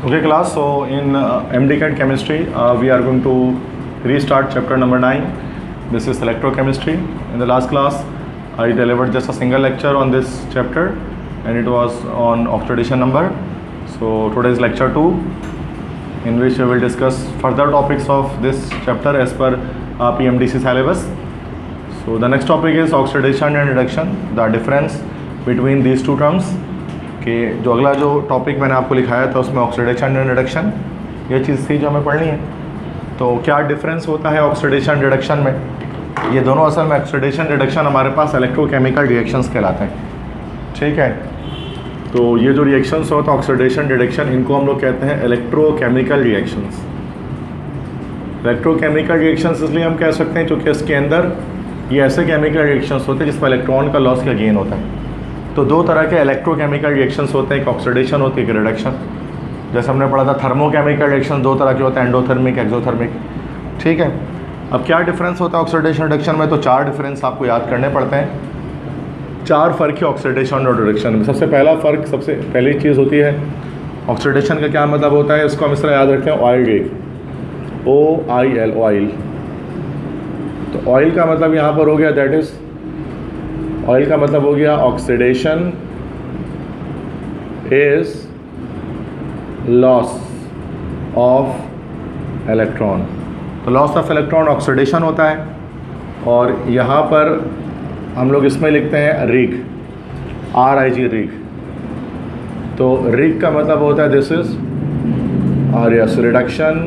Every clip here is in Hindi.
Okay class, so in MD Chem chemistry we are going to restart chapter number 9. This is electrochemistry. In the last class I delivered just a single lecture on this chapter and it was on oxidation number. So today is lecture 2 in which we will discuss further topics of this chapter as per PMDC syllabus. So the next topic is oxidation and reduction, the difference between these two terms. कि जो अगला जो टॉपिक मैंने आपको लिखाया था उसमें ऑक्सीडेशन एंड रिडक्शन ये चीज़ थी जो हमें पढ़नी है. तो क्या डिफरेंस होता है ऑक्सीडेशन रिडक्शन में? ये दोनों असल में ऑक्सीडेशन रिडक्शन हमारे पास इलेक्ट्रोकेमिकल रिएक्शंस कहलाते हैं. ठीक है, तो ये जो रिएक्शंस होता है ऑक्सीडेशन रिडक्शन इनको हम लोग कहते हैं इलेक्ट्रोकेमिकल रिएक्शंस. इलेक्ट्रोकेमिकल रिएक्शंस इसलिए हम कह सकते हैं क्योंकि इसके अंदर ये ऐसे केमिकल रिएक्शंस होते हैं जिसमें इलेक्ट्रॉन का लॉस या गेन होता है. तो दो तरह के इलेक्ट्रोकेमिकल रिएक्शंस होते हैं, एक ऑक्सीडेशन होती है, एक रिडक्शन. जैसे हमने पढ़ा था थर्मोकेमिकल रिएक्शन दो तरह के होते हैं, एंडोथर्मिक, एक्सोथर्मिक. ठीक है, अब क्या डिफरेंस होता है ऑक्सीडेशन रिडक्शन में? तो चार डिफरेंस आपको याद करने पड़ते हैं. चार फ़र्क है ऑक्सीडेशन और रिडक्शन में. सबसे पहला फ़र्क, सबसे पहली चीज़ होती है ऑक्सीडेशन का क्या मतलब होता है, इसको हम इस तरह याद रखते हैं, ऑयल rig, OIL, ऑयल. तो ऑयल का मतलब यहाँ पर हो गया, दैट इज़ ऑयल का मतलब हो गया oxidation is loss of electron. तो लॉस ऑफ इलेक्ट्रॉन ऑक्सीडेशन होता है. और यहाँ पर हम लोग इसमें लिखते हैं रिग, RIG, रिग. तो रिग का मतलब होता है दिस इज और yes reduction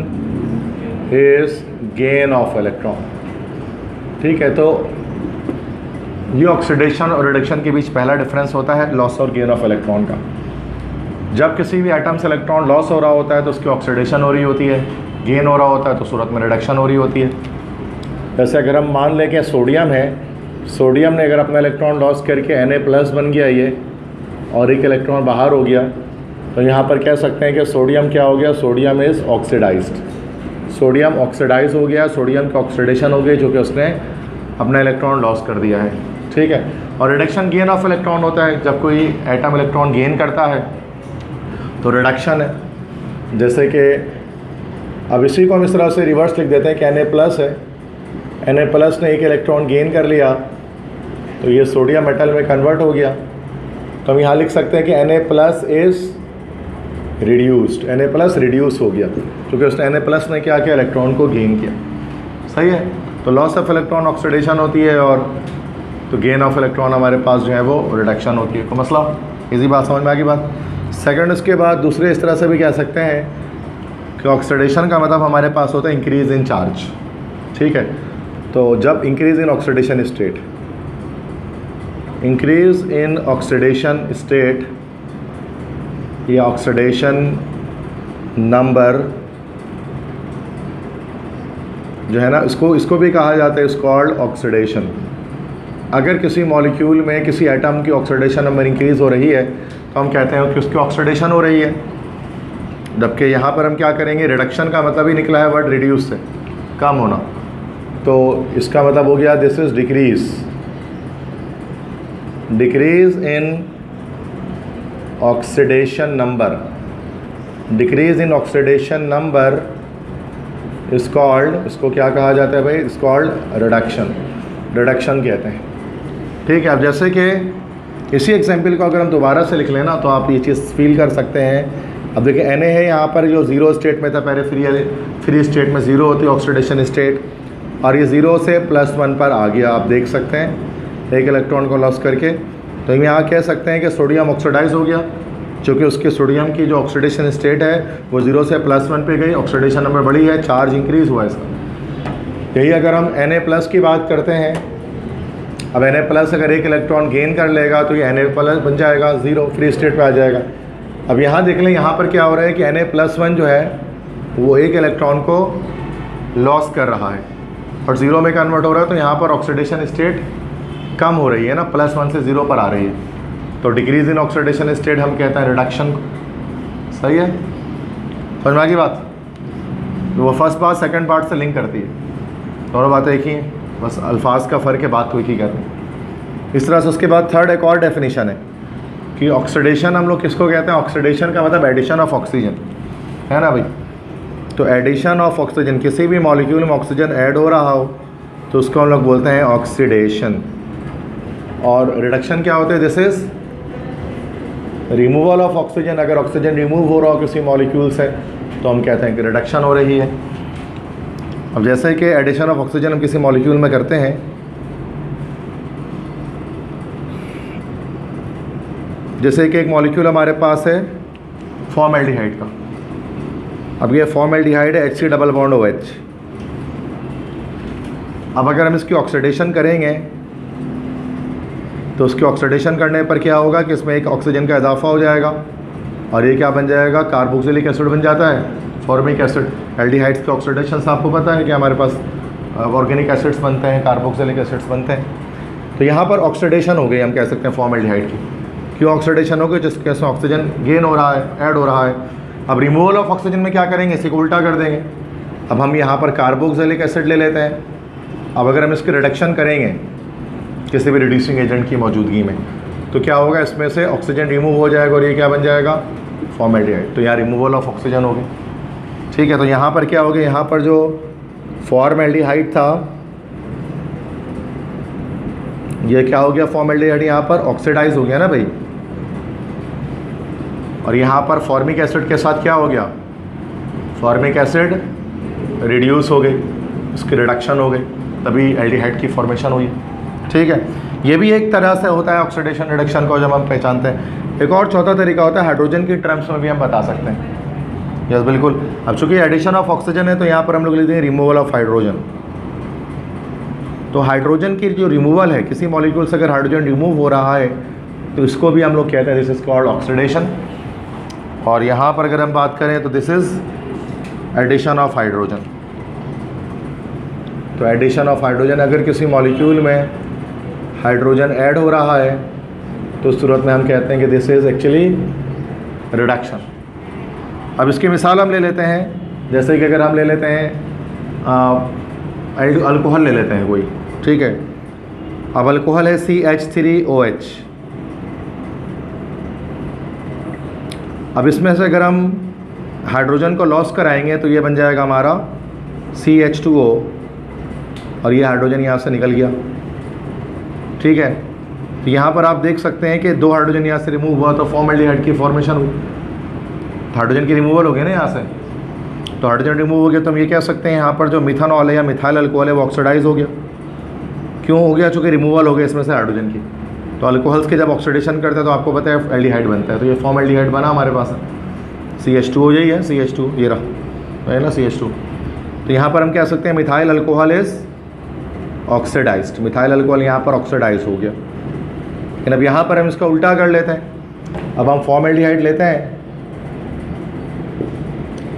is gain of electron. ठीक है, तो ये ऑक्सीडेशन और रिडक्शन के बीच पहला डिफरेंस होता है लॉस और गेन ऑफ इलेक्ट्रॉन का. जब किसी भी एटम से इलेक्ट्रॉन लॉस हो रहा होता है तो उसकी ऑक्सीडेशन हो रही होती है, गेन हो रहा होता है तो सूरत में रिडक्शन हो रही होती है. जैसे अगर हम मान लें कि सोडियम है, सोडियम ने अगर अपना इलेक्ट्रॉन लॉस करके Na+ बन गया ये और एक इलेक्ट्रॉन बाहर हो गया, तो यहाँ पर कह सकते हैं कि सोडियम क्या हो गया, sodium is oxidised. Sodium oxidise हो गया, सोडियम की ऑक्सीडेशन हो गई जो कि उसने अपना इलेक्ट्रॉन लॉस कर दिया है. ठीक है, और रिडक्शन गेन ऑफ इलेक्ट्रॉन होता है. जब कोई एटम इलेक्ट्रॉन गेन करता है तो रिडक्शन है. जैसे कि अब इसी को हम इस तरह से रिवर्स लिख देते हैं कि Na+ है, Na+ ने एक इलेक्ट्रॉन गेन कर लिया तो ये सोडियम मेटल में कन्वर्ट हो गया. तो हम यहाँ लिख सकते हैं कि Na+ is reduced, Na+ reduce हो गया क्योंकि उसने Na+ ने क्या किया, इलेक्ट्रॉन को गेन किया. सही है, तो लॉस ऑफ इलेक्ट्रॉन ऑक्सीडेशन होती है और तो गेन ऑफ इलेक्ट्रॉन हमारे पास जो है वो रिडक्शन होती है. तो मसला इजी बात समझ में आ गई बात. सेकंड, उसके बाद दूसरे इस तरह से भी कह सकते हैं कि ऑक्सीडेशन का मतलब हमारे पास होता है इंक्रीज़ इन चार्ज. ठीक है, तो जब increase in oxidation state, increase in oxidation state या ऑक्सीडेशन नंबर जो है ना, इसको भी कहा जाता है, इस कॉल्ड ऑक्सीडेशन. अगर किसी मॉलिक्यूल में किसी एटम की ऑक्सीडेशन नंबर इंक्रीज़ हो रही है तो हम कहते हैं कि उसकी ऑक्सीडेशन हो रही है. जबकि यहाँ पर हम क्या करेंगे, रिडक्शन का मतलब ही निकला है वर्ड रिड्यूस से, कम होना. तो इसका मतलब हो गया this is decrease, decrease in oxidation number. Decrease in oxidation number इस कॉल्ड, इसको क्या कहा जाता है भाई, इस कॉल्ड रिडक्शन, रिडक्शन कहते हैं. ठीक है, अब जैसे कि इसी एग्जाम्पल को अगर हम दोबारा से लिख लेना तो आप ये चीज़ फील कर सकते हैं. अब देखिए Na है यहाँ पर जो ज़ीरो स्टेट में था, पहले फ्री स्टेट में ज़ीरो होती है ऑक्सीडेशन स्टेट, और ये ज़ीरो से +1 पर आ गया. आप देख सकते हैं एक इलेक्ट्रॉन को लॉस करके. तो हम यहाँ कह सकते हैं कि सोडियम ऑक्सीडाइज हो गया क्योंकि उसके सोडियम की जो ऑक्सीडेशन स्टेट है वो ज़ीरो से +1 पे गई, ऑक्सीडेशन नंबर बढ़ी है, चार्ज इंक्रीज़ हुआ इसका. यही अगर हम Na+ की बात करते हैं, अब Na+ अगर एक इलेक्ट्रॉन गेन कर लेगा तो ये Na+ बन जाएगा, ज़ीरो फ्री स्टेट पे आ जाएगा. अब यहाँ देख लें, यहाँ पर क्या हो रहा है कि Na+1 जो है वो एक इलेक्ट्रॉन को लॉस कर रहा है और ज़ीरो में कन्वर्ट हो रहा है. तो यहाँ पर ऑक्सीडेशन स्टेट कम हो रही है ना, +1 से 0 पर आ रही है. तो डिक्रीज़ इन ऑक्सीडेशन स्टेट हम कहते हैं रिडक्शन. सही है, समझ में आ गई बात. तो वो फर्स्ट पार्ट सेकंड पार्ट से लिंक करती है, दोनों बातें एक ही हैं, बस अल्फाज का फ़र्क है, बात तो एक ही कर रहे हैं. इस तरह से उसके बाद थर्ड एक और डेफिनेशन है कि ऑक्सीडेशन हम लोग किसको कहते हैं. ऑक्सीडेशन का मतलब एडिशन ऑफ ऑक्सीजन. है ना भाई। तो एडिशन ऑफ ऑक्सीजन, किसी भी मॉलिक्यूल में ऑक्सीजन ऐड हो रहा हो तो उसको हम लोग बोलते हैं ऑक्सीडेशन। और रिडक्शन क्या होता है? This is removal of oxygen. अगर ऑक्सीजन रिमूव हो रहा हो किसी मॉलिक्यूल से तो हम कहते हैं कि रिडक्शन हो रही है। अब जैसे कि एडिशन ऑफ ऑक्सीजन हम किसी मॉलिक्यूल में करते हैं, जैसे कि एक मॉलिक्यूल हमारे पास है फॉर्मेल्डिहाइड का। अब ये फॉर्मेल्डिहाइड है HC डबल बॉन्ड OH। अब अगर हम इसकी ऑक्सीडेशन करेंगे तो उसकी ऑक्सीडेशन करने पर क्या होगा कि इसमें एक ऑक्सीजन का इजाफा हो जाएगा और ये क्या बन जाएगा? कार्बोक्सिलिक एसिड बन जाता है, फॉर्मिक एसिड। एल्डिहाइड्स के ऑक्सीडेशन से आपको पता है कि हमारे पास ऑर्गेनिक एसिड्स बनते हैं, कार्बोक्सिलिक एसिड्स बनते हैं। तो यहाँ पर ऑक्सीडेशन हो गई, हम कह सकते हैं फॉर्मेल्डिहाइड की। क्यों ऑक्सीडेशन हो गई? जिसके इसमें ऑक्सीजन गेन हो रहा है, ऐड हो रहा है। अब रिमूवल ऑफ ऑक्सीजन में क्या करेंगे? इसी को उल्टा कर देंगे। अब हम यहाँ पर कार्बोक्सिलिक एसिड ले लेते हैं। अब अगर हम इसकी रिडक्शन करेंगे किसी भी रिड्यूसिंग एजेंट की मौजूदगी में तो क्या होगा? इसमें से ऑक्सीजन रिमूव हो जाएगा और ये क्या बन जाएगा? फॉर्मेल्डिहाइड। तो यहाँ रिमूवल ऑफ ऑक्सीजन हो गई, ठीक है। तो यहाँ पर क्या हो गया? यहाँ पर जो फॉर्मेल्डिहाइड था ये क्या हो गया? फॉर्मेल्डिहाइड यहाँ पर ऑक्सीडाइज हो गया ना भाई। और यहाँ पर फॉर्मिक एसिड के साथ क्या हो गया? फॉर्मिक एसिड रिड्यूस हो गई, उसकी रिडक्शन हो गई, तभी एल्डिहाइड की फॉर्मेशन हुई, ठीक है। ये भी एक तरह से होता है ऑक्सीडेशन रिडक्शन को जब हम पहचानते हैं। एक और चौथा तरीका होता है हाइड्रोजन की टर्म्स में भी हम बता सकते हैं। यस बिल्कुल। अब चूंकि एडिशन ऑफ ऑक्सीजन है तो यहाँ पर हम लोग लिखते हैं रिमूवल ऑफ हाइड्रोजन। तो हाइड्रोजन की जो रिमूवल है, किसी मॉलिक्यूल से अगर हाइड्रोजन रिमूव हो रहा है तो इसको भी हम लोग कहते हैं दिस इज कॉल्ड ऑक्सीडेशन। और यहाँ पर अगर हम बात करें तो this is addition of hydrogen. तो एडिशन ऑफ हाइड्रोजन, अगर किसी मॉलिक्यूल में हाइड्रोजन ऐड हो रहा है तो उस सूरत में हम कहते हैं कि दिस इज एक्चुअली रिडक्शन। अब इसकी मिसाल हम ले लेते हैं, जैसे कि अगर हम ले लेते हैं अल्कोहल ले लेते हैं कोई, ठीक है। अब अल्कोहल है CH3OH। अब इसमें से अगर हम हाइड्रोजन को लॉस कराएंगे तो ये बन जाएगा हमारा CH2O और ये हाइड्रोजन यहाँ से निकल गया, ठीक है। तो यहाँ पर आप देख सकते हैं कि दो हाइड्रोजन यहाँ से रिमूव हुआ तो फॉर्मेल्डिहाइड की फॉर्मेशन हुई। हाइड्रोजन की रिमूवल हो गया ना यहाँ से, तो हाइड्रोजन रिमूव हो गया तो हम ये कह सकते हैं यहाँ पर जो मिथानॉल है या मिथाइल अल्कोहल है वो ऑक्सीडाइज हो गया। क्यों हो गया? चूँकि रिमूवल हो गया इसमें से हाइड्रोजन की। तो अल्कोहल्स के जब ऑक्सीडेशन करते हैं तो आपको पता है एल्डिहाइड बनता है। तो ये फॉर्मेल्डिहाइड बना हमारे पास CH2O, यही है CH2, ये रहा है ना CH2। तो यहाँ पर हम कह सकते हैं methyl alcohol is oxidised. Methyl alcohol यहाँ पर ऑक्सीडाइज हो गया। लेकिन अब यहाँ पर हम इसका उल्टा कर लेते हैं। अब हम फॉर्मेल्डिहाइड लेते हैं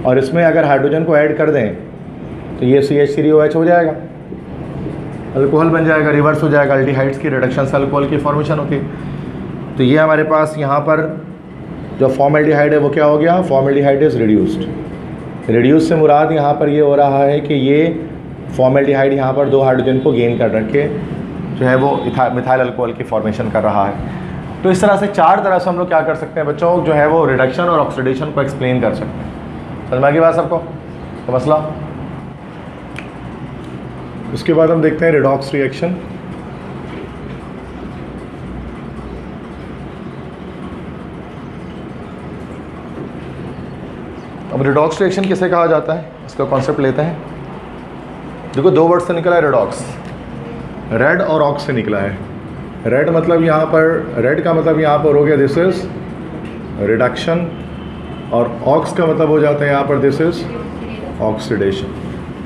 और इसमें अगर हाइड्रोजन को ऐड कर दें तो ये CH3OH हो जाएगा, अल्कोहल बन जाएगा, रिवर्स हो जाएगा। एल्डिहाइड्स की रिडक्शन से अल्कोहल की फॉर्मेशन होती है। तो ये हमारे पास यहाँ पर जो फॉर्मेल्डिहाइड है वो क्या हो गया? Formaldehyde is reduced. रिड्यूस से मुराद यहाँ पर ये हो रहा है कि ये फॉर्मेल्डिहाइड यहाँ पर दो हाइड्रोजन को गेन कर रखे जो है वो मिथाइल अल्कोहल की फॉर्मेशन कर रहा है। तो इस तरह से चार तरह से हम लोग क्या कर सकते हैं बच्चों, जो है वो रिडक्शन और ऑक्सीडेशन को एक्सप्लेन कर सकते हैं। समझ में आ गई बात सबको? तो मसला उसके बाद हम देखते हैं रेडॉक्स रिएक्शन। अब रेडॉक्स रिएक्शन किसे कहा जाता है, इसका कॉन्सेप्ट लेते हैं। देखो दो वर्ड से निकला है रेडॉक्स, रेड और ऑक्स से निकला है। रेड मतलब यहाँ पर, रेड का मतलब यहाँ पर हो गया दिस इज रिडक्शन, और ऑक्स का मतलब हो जाता है यहाँ पर दिस इज ऑक्सीडेशन।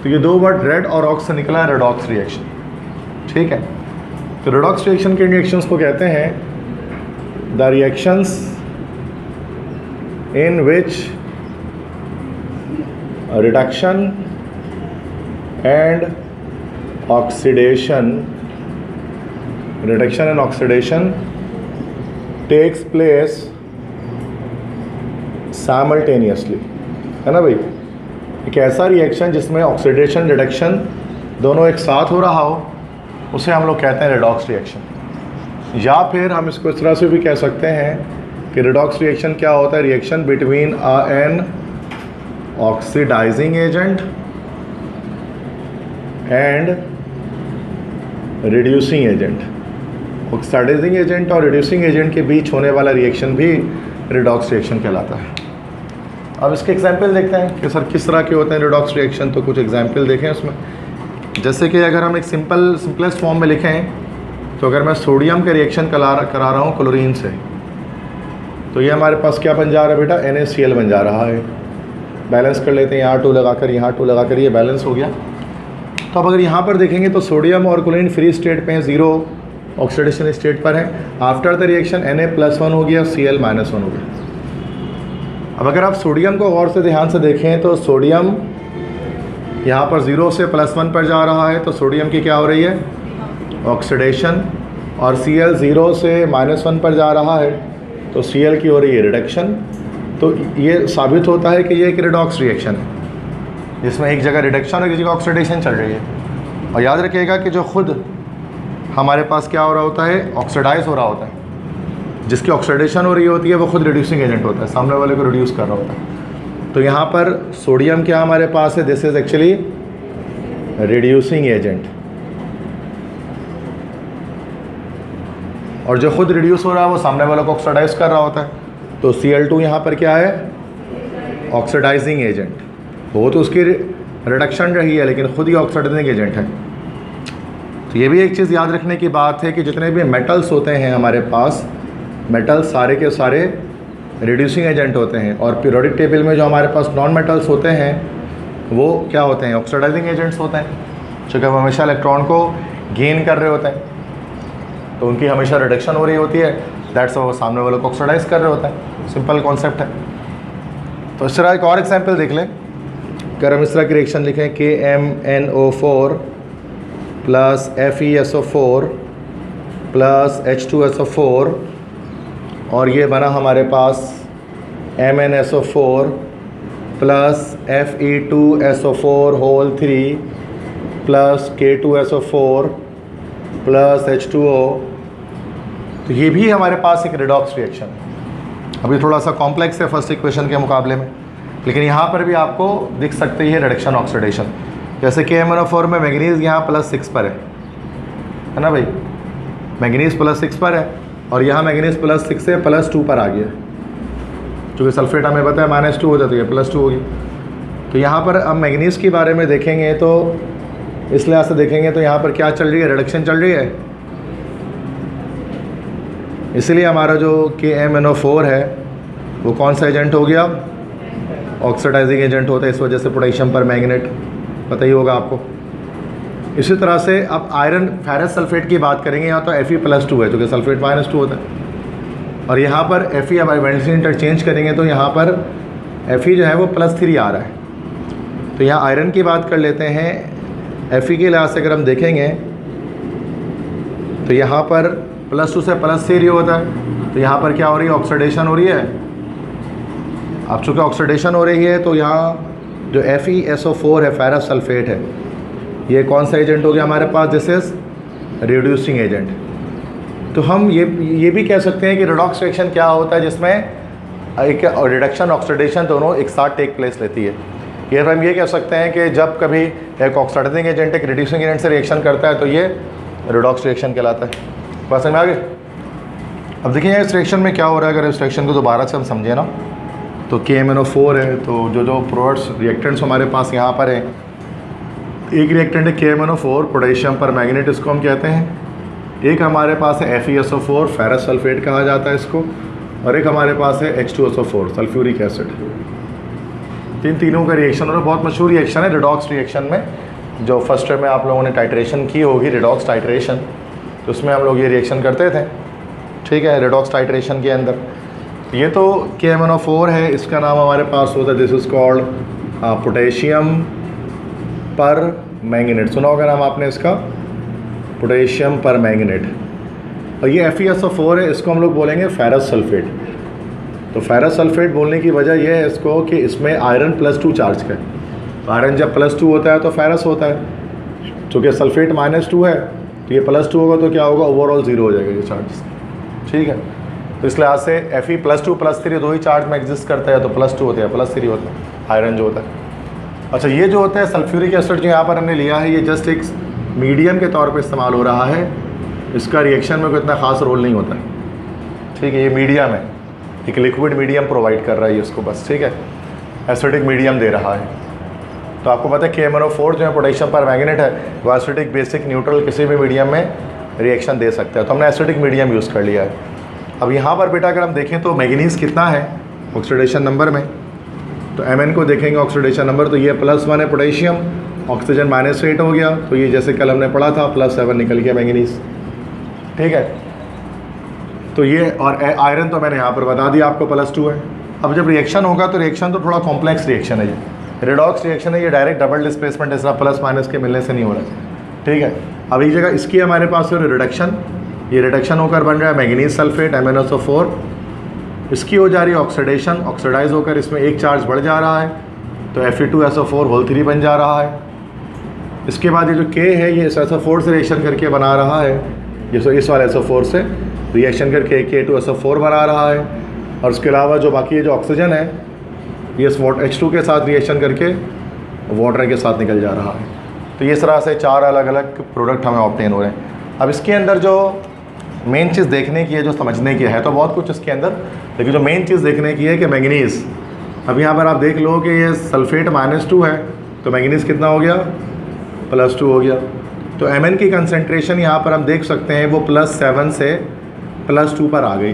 तो ये दो वर्ड रेड और ऑक्स से निकला है रेडॉक्स रिएक्शन, ठीक है। तो रेडॉक्स रिएक्शन के रिएक्शंस को कहते हैं the reactions in which reduction and oxidation, reduction and oxidation takes place simultaneously, है ना भाई। एक ऐसा रिएक्शन जिसमें ऑक्सीडेशन रिडक्शन दोनों एक साथ हो रहा हो उसे हम लोग कहते हैं रेडॉक्स रिएक्शन। या फिर हम इसको इस तरह से भी कह सकते हैं कि रेडॉक्स रिएक्शन क्या होता है, reaction between an oxidising agent and reducing agent. Oxidising agent और रिड्यूसिंग एजेंट के बीच होने वाला रिएक्शन भी रिडॉक्स रिएक्शन कहलाता है। अब इसके एग्जाम्पल देखते हैं कि सर किस तरह के होते हैं रिडॉक्स रिएक्शन। तो कुछ एग्जाम्पल देखें उसमें, जैसे कि अगर हम एक सिंपलेस्ट फॉर्म में लिखें, तो अगर मैं सोडियम का रिएक्शन करा रहा हूँ क्लोरीन से, तो ये हमारे पास क्या बन जा रहा है बेटा, NaCl बन जा रहा है। बैलेंस कर लेते हैं, यहाँ 2 लगाकर यहाँ 2 लगाकर, ये बैलेंस हो गया। तो अब अगर यहाँ पर देखेंगे तो सोडियम और क्लोरीन फ्री स्टेट पे हैं, 0 ऑक्सीडेशन स्टेट पर है। आफ्टर द रिएक्शन Na+1 हो गया, Cl-1 हो गया। अब अगर आप सोडियम को गौर से ध्यान से देखें तो सोडियम यहाँ पर 0 से +1 पर जा रहा है, तो सोडियम की क्या हो रही है, ऑक्सीडेशन। और Cl 0 से -1 पर जा रहा है, तो Cl की हो रही है रिडक्शन। तो ये साबित होता है कि ये एक रिडॉक्स रिएक्शन है, जिसमें एक जगह रिडक्शन और एक जगह ऑक्सीडेशन चल रही है। और याद रखिएगा कि जो खुद हमारे पास क्या हो रहा होता है, ऑक्सीडाइज हो रहा होता है। जिसकी ऑक्सीडेशन हो रही होती है वो खुद रिड्यूसिंग एजेंट होता है, सामने वाले को रिड्यूस कर रहा होता है। तो यहाँ पर सोडियम क्या हमारे पास है, this is actually reducing agent. और जो खुद रिड्यूस हो रहा है वो सामने वाले को ऑक्सीडाइज कर रहा होता है। तो Cl2 यहाँ पर क्या है, ऑक्सीडाइजिंग एजेंट। वो तो उसकी रिडक्शन रही है, लेकिन खुद ही ऑक्सीडाइजिंग एजेंट है। तो ये भी एक चीज़ याद रखने की बात है कि जितने भी मेटल्स होते हैं हमारे पास, मेटल सारे के सारे रिड्यूसिंग एजेंट होते हैं। और पीरियोडिक टेबल में जो हमारे पास नॉन मेटल्स होते हैं वो क्या होते हैं, ऑक्सीडाइजिंग एजेंट्स होते हैं, क्योंकि वो हमेशा इलेक्ट्रॉन को गेन कर रहे होते हैं, तो उनकी हमेशा रिडक्शन हो रही होती है। दैट्स वो सामने वालों को ऑक्सीडाइज कर रहे होते हैं। सिंपल कॉन्सेप्ट है। तो इस तरह एक और एग्जाम्पल देख लें। अगर हम इस तरह की रिएक्शन लिखें, KMnO4 + FeSO4 + H2SO4, और ये बना हमारे पास MnSO4 + Fe2SO4 whole 3 + K2SO4 + H2O। तो ये भी हमारे पास एक रिडॉक्स रिएक्शन है। अभी थोड़ा सा कॉम्प्लेक्स है फर्स्ट इक्वेशन के मुकाबले में, लेकिन यहाँ पर भी आपको दिख सकती है रिडक्शन ऑक्सीडेशन। जैसे KMnO4 में मैंगनीज़ यहाँ +6 पर है ना भाई, मैंगनीज़ +6 पर है, और यहाँ मैंगनीज़ +6 से +2 पर आ गया, क्योंकि सल्फेट हमें पता है -2 हो जाती है, +2 होगी। तो यहाँ पर हम मैंगनीज़ के बारे में देखेंगे तो इस लिहाज से देखेंगे तो यहाँ पर क्या चल रही है, रिडक्शन चल रही है। इसलिए हमारा जो KMnO4 है वो कौन सा एजेंट हो गया, ऑक्सीडाइजिंग एजेंट होता है। इस वजह से पोटेशियम पर मैग्नेट, पता ही होगा आपको। इसी तरह से अब आयरन फेरस सल्फेट की बात करेंगे, यहाँ तो Fe+2 है, क्योंकि सल्फेट -2 होता है। और यहाँ पर Fe अब इवेंटली इंटरचेंज करेंगे तो यहाँ पर Fe जो है वो +3 आ रहा है। तो यहाँ आयरन की बात कर लेते हैं। Fe के लिहाज से अगर हम देखेंगे तो यहाँ पर +2 से +3 होता है, तो यहाँ पर क्या हो रही है, ऑक्सीडेशन हो रही है। अब चूँकि ऑक्सीडेशन हो रही है तो यहाँ जो FeSO4 है, फेरस सल्फेट है, ये कौन सा एजेंट हो गया हमारे पास, दिस इज रिड्यूसिंग एजेंट। तो हम ये भी कह सकते हैं कि रिडॉक्स रिएक्शन क्या होता है, जिसमें एक रिडक्शन ऑक्सीडेशन दोनों एक साथ टेक प्लेस लेती है। ये हम ये कह सकते हैं कि जब कभी एक ऑक्सीडाइजिंग एजेंट एक रिड्यूसिंग एजेंट से रिएक्शन करता है तो ये रिडॉक्स रिएक्शन कहलाता है। बात समझ में आ गई। अब देखिए इस रिएक्शन में क्या हो रहा है, अगर इस रिएक्शन को दोबारा से हम समझे ना, तो KMnO4 है, तो जो प्रोडक्ट्स रिएक्टेंट्स हमारे पास यहाँ पर है, एक रिएक्टेंट है KMnO4 पोटेशियम पर मैग्नेट, इसको हम कहते हैं। एक हमारे पास है FeSO4 फेरस सल्फेट कहा जाता है इसको, और एक हमारे पास है H2SO4 सल्फ्यूरिक एसिड। तीनों का रिएक्शन और बहुत मशहूर रिएक्शन है रिडॉक्स रिएक्शन में। जो फर्स्ट ईयर में आप लोगों ने टाइट्रेशन की होगी, रिडॉक्स टाइट्रेशन, तो उसमें हम लोग ये रिएक्शन करते थे, ठीक है, रिडॉक्स टाइट्रेशन के अंदर। ये तो KMnO4 है, इसका नाम हमारे पास होता है, दिस इज़ कॉल्ड पोटेशियम पर मैंगनेट। सुना होगा नाम आपने इसका, पोटेशियम पर मैंगनेट। और ये FeSO4 है, इसको हम लोग बोलेंगे फेरस सल्फेट। तो फेरस सल्फेट बोलने की वजह यह है इसको कि इसमें आयरन +2 चार्ज का है। आयरन जब +2 होता है तो फेरस होता है, चूँकि सल्फेट -2 है तो ये +2 होगा तो क्या होगा, ओवरऑल 0 हो जाएगा ये चार्ज, ठीक है। तो इस लिहाज से Fe +2 +3 दो ही चार्ज में एग्जिस्ट करता है, तो +2 होता है +3 होता है। आयरन जो होता है। अच्छा, ये जो होता है सल्फ्यूरिक एसिड जो यहाँ पर हमने लिया है, ये जस्ट एक मीडियम के तौर पे इस्तेमाल हो रहा है, इसका रिएक्शन में कोई इतना ख़ास रोल नहीं होता है, ठीक है। ये मीडियम है, एक लिक्विड मीडियम प्रोवाइड कर रहा है इसको बस, ठीक है, एसिडिक मीडियम दे रहा है। तो आपको पता है KMnO4 जो है पोटेशियम पर मैंगनेट है, वो एसिडिक, बेसिक, न्यूट्रल किसी भी मीडियम में रिएक्शन दे सकता है। तो हमने एसिडिक मीडियम यूज़ कर लिया है। अब यहाँ पर बेटा अगर हम देखें तो मैंगनीज़ कितना है ऑक्सीडेशन नंबर में, तो Mn को देखेंगे ऑक्सीडेशन नंबर, तो ये +1 है पोटेशियम, ऑक्सीजन -8 हो गया, तो ये जैसे कल हमने पढ़ा था +7 निकल गया मैंगनीज़, ठीक है। तो ये और आयरन तो मैंने यहाँ पर बता दिया आपको +2 है। अब जब रिएक्शन होगा तो रिएक्शन तो थोड़ा कॉम्प्लेक्स रिएक्शन है, ये रिडॉक्स रिएक्शन है, ये डायरेक्ट डबल डिस्प्लेसमेंट ऐसा प्लस माइनस के मिलने से नहीं हो रहा है, ठीक है। अब एक जगह इसकी हमारे पास है रिडक्शन, ये रिडक्शन होकर बन रहा है मैंगनीज सल्फेट MnSO4, इसकी हो जा रही है ऑक्सीडेशन, ऑक्सीडाइज होकर इसमें एक चार्ज बढ़ जा रहा है, तो Fe2SO4 होल 3 बन जा रहा है। इसके बाद ये जो K है ये इस SO4 से रिएक्शन करके बना रहा है, ये इस वाले SO4 से रिएक्शन करके K2SO4 बना रहा है, और उसके अलावा जो बाकी जो ऑक्सीजन है ये इस H2 के साथ रिएक्शन करके वाटर के साथ निकल जा रहा है। तो ये तरह से 4 अलग अलग प्रोडक्ट हमें ऑब्टेन हो रहे हैं। अब इसके अंदर जो मेन चीज़ देखने की है, जो समझने की है, तो बहुत कुछ इसके अंदर, लेकिन जो मेन चीज़ देखने की है कि मैंगनीज़, अब यहाँ पर आप देख लो कि ये सल्फेट -2 है, तो मैंगनीज़ कितना हो गया, +2 हो गया। तो Mn की कंसनट्रेशन यहाँ पर हम देख सकते हैं वो +7 से +2 पर आ गई।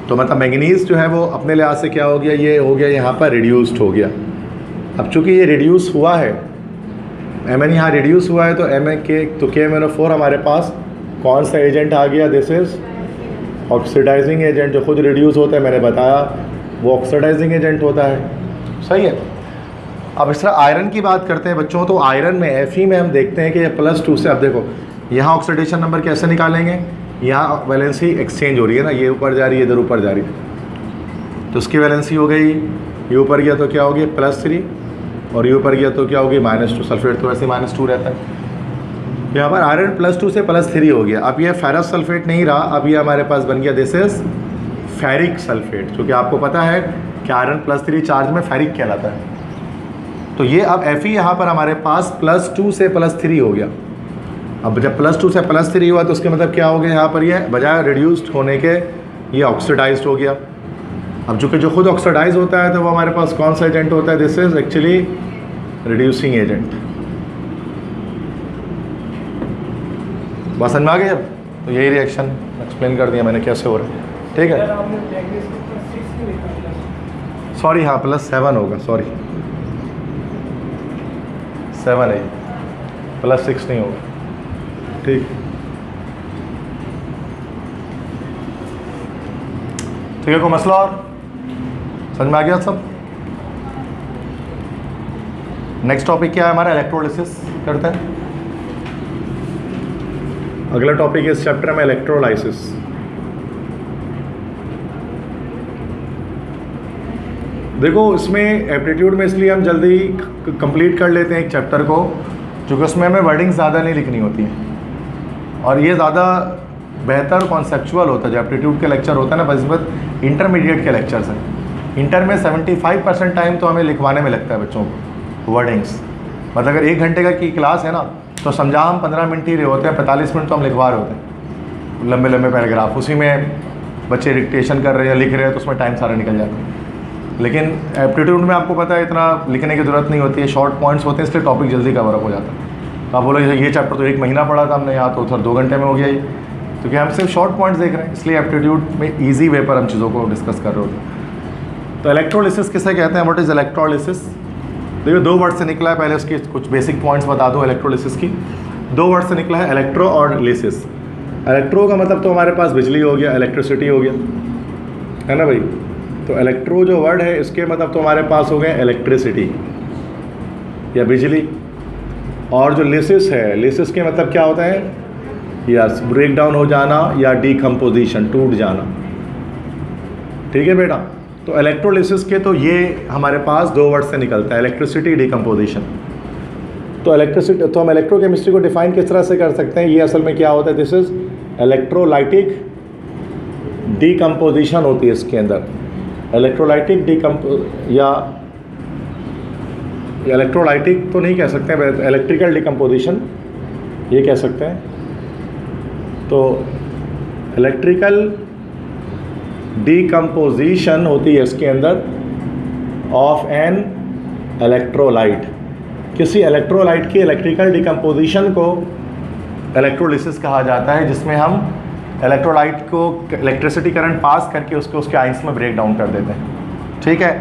तो मतलब मैंगनीज़ जो है वो अपने लिहाज से क्या हो गया, ये हो गया यहाँ पर रिड्यूस्ड हो गया। अब चूँकि ये रिड्यूस हुआ है, Mn यहाँ रिड्यूस हुआ है, तो KMnO4 हमारे पास कौन सा एजेंट आ गया, दिस इज़ ऑक्सीडाइजिंग एजेंट। जो खुद रिड्यूस होता है मैंने बताया वो ऑक्सीडाइजिंग एजेंट होता है, सही है। अब इस तरह आयरन की बात करते हैं बच्चों, तो आयरन में Fe में हम देखते हैं कि ये +2 से, अब देखो यहाँ ऑक्सीडेशन नंबर कैसे निकालेंगे, यहाँ वैलेंसी एक्सचेंज हो रही है ना, ये ऊपर जा रही है, इधर ऊपर जा रही है, तो उसकी वैलेंसी हो गई, ये ऊपर गया तो क्या हो गया +3, और ये ऊपर गया तो क्या हो गई -2। सल्फेट तो वैसे -2 रहता है, यहाँ पर आयरन +2 से +3 हो गया। अब ये फेरस सल्फेट नहीं रहा, अब ये हमारे पास बन गया दिस इज फेरिक सल्फेट, क्योंकि आपको पता है कि आयरन +3 चार्ज में फेरिक कहलाता है। तो ये अब Fe यहाँ पर हमारे पास +2 से +3 हो गया। अब जब +2 से +3 हुआ तो उसके मतलब क्या हो गया, यहाँ पर ये बजाय रिड्यूस्ड होने के ये ऑक्सीडाइज्ड हो गया। अब चूँकि जो खुद ऑक्सीडाइज होता है तो वो हमारे पास कौन सा एजेंट होता है, this is actually reducing agent. बात समझ में आ गई अब, तो यही रिएक्शन एक्सप्लेन कर दिया मैंने कैसे हो रहा है, ठीक है। सॉरी, हाँ +7 होगा, सॉरी 7 है, +6 नहीं होगा, ठीक ठीक है। कोई मसला और समझ में आ गया सब। नेक्स्ट टॉपिक क्या है हमारा, इलेक्ट्रोलिसिस करते हैं। अगला टॉपिक इस चैप्टर में इलेक्ट्रोलाइसिस। देखो इसमें एप्टीट्यूड में इसलिए हम जल्दी कंप्लीट कर लेते हैं एक चैप्टर को, क्योंकि उसमें हमें वर्डिंग ज़्यादा नहीं लिखनी होती है, और ये ज़्यादा बेहतर कॉन्सेप्चुअल होता है। जो एप्टीट्यूड के लेक्चर होता है ना बस्बत इंटरमीडिएट के लेक्चर से, इंटर में 75% टाइम तो हमें लिखवाने में लगता है बच्चों को वर्डिंग्स। मतलब अगर 1 घंटे का की क्लास है ना, तो समझा हम 15 मिनट ही रहे होते हैं, 45 मिनट तो हम लिखवा रहे होते हैं, लंबे लंबे पैराग्राफ, उसी में बच्चे डिक्टेशन कर रहे हैं, लिख रहे हैं, तो उसमें टाइम सारा निकल जाता है। लेकिन एप्टीट्यूड में आपको पता है इतना लिखने की ज़रूरत नहीं होती है, शॉर्ट पॉइंट्स होते हैं, इसलिए टॉपिक जल्दी कवर अप हो जाता है। तो आप बोलो ये चैप्टर तो 1 महीना पढ़ा था हमने, यहाँ तो सर 2 घंटे में हो गया ये, क्योंकि हम सिर्फ शॉर्ट पॉइंट्स देख रहे हैं, इसलिए एप्टीट्यूड में ईजी वे पर हम चीज़ों को डिस्कस कर रहे होते हैं। तो इलेक्ट्रोलिसिस किसे कहते हैं, व्हाट इज़ इलेक्ट्रोलिसिस। देखिए 2 वर्ड से निकला है, पहले उसके कुछ बेसिक पॉइंट्स बता दूँ इलेक्ट्रोलिसिस की। 2 वर्ड से निकला है, इलेक्ट्रो और लिसिस। इलेक्ट्रो का मतलब तो हमारे पास बिजली हो गया, इलेक्ट्रिसिटी हो गया, है ना भाई। तो इलेक्ट्रो जो वर्ड है इसके मतलब तो हमारे पास हो गए इलेक्ट्रिसिटी या बिजली। और जो लिसिस है, लिसिस के मतलब क्या होता है, या ब्रेक डाउन हो जाना या डीकम्पोजिशन, टूट जाना, ठीक है बेटा। तो इलेक्ट्रोलिसिस के तो ये हमारे पास 2 वर्ड से निकलता है, इलेक्ट्रिसिटी, डीकम्पोजिशन। तो इलेक्ट्रिसिटी, तो हम इलेक्ट्रोकेमिस्ट्री को डिफाइन किस तरह से कर सकते हैं, ये असल में क्या होता है, दिस इज इलेक्ट्रोलाइटिक डीकम्पोजिशन होती है इसके अंदर, इलेक्ट्रोलाइटिक या इलेक्ट्रोलाइटिक तो नहीं कह सकते हैं, इलेक्ट्रिकल डिकम्पोजिशन ये कह सकते हैं। तो इलेक्ट्रिकल डिकम्पोजिशन होती है इसके अंदर ऑफ एन इलेक्ट्रोलाइट। किसी इलेक्ट्रोलाइट की इलेक्ट्रिकल डिकम्पोजिशन को इलेक्ट्रोलिसिस कहा जाता है, जिसमें हम इलेक्ट्रोलाइट को इलेक्ट्रिसिटी करंट पास करके उसके आइंस में ब्रेक डाउन कर देते हैं। ठीक है,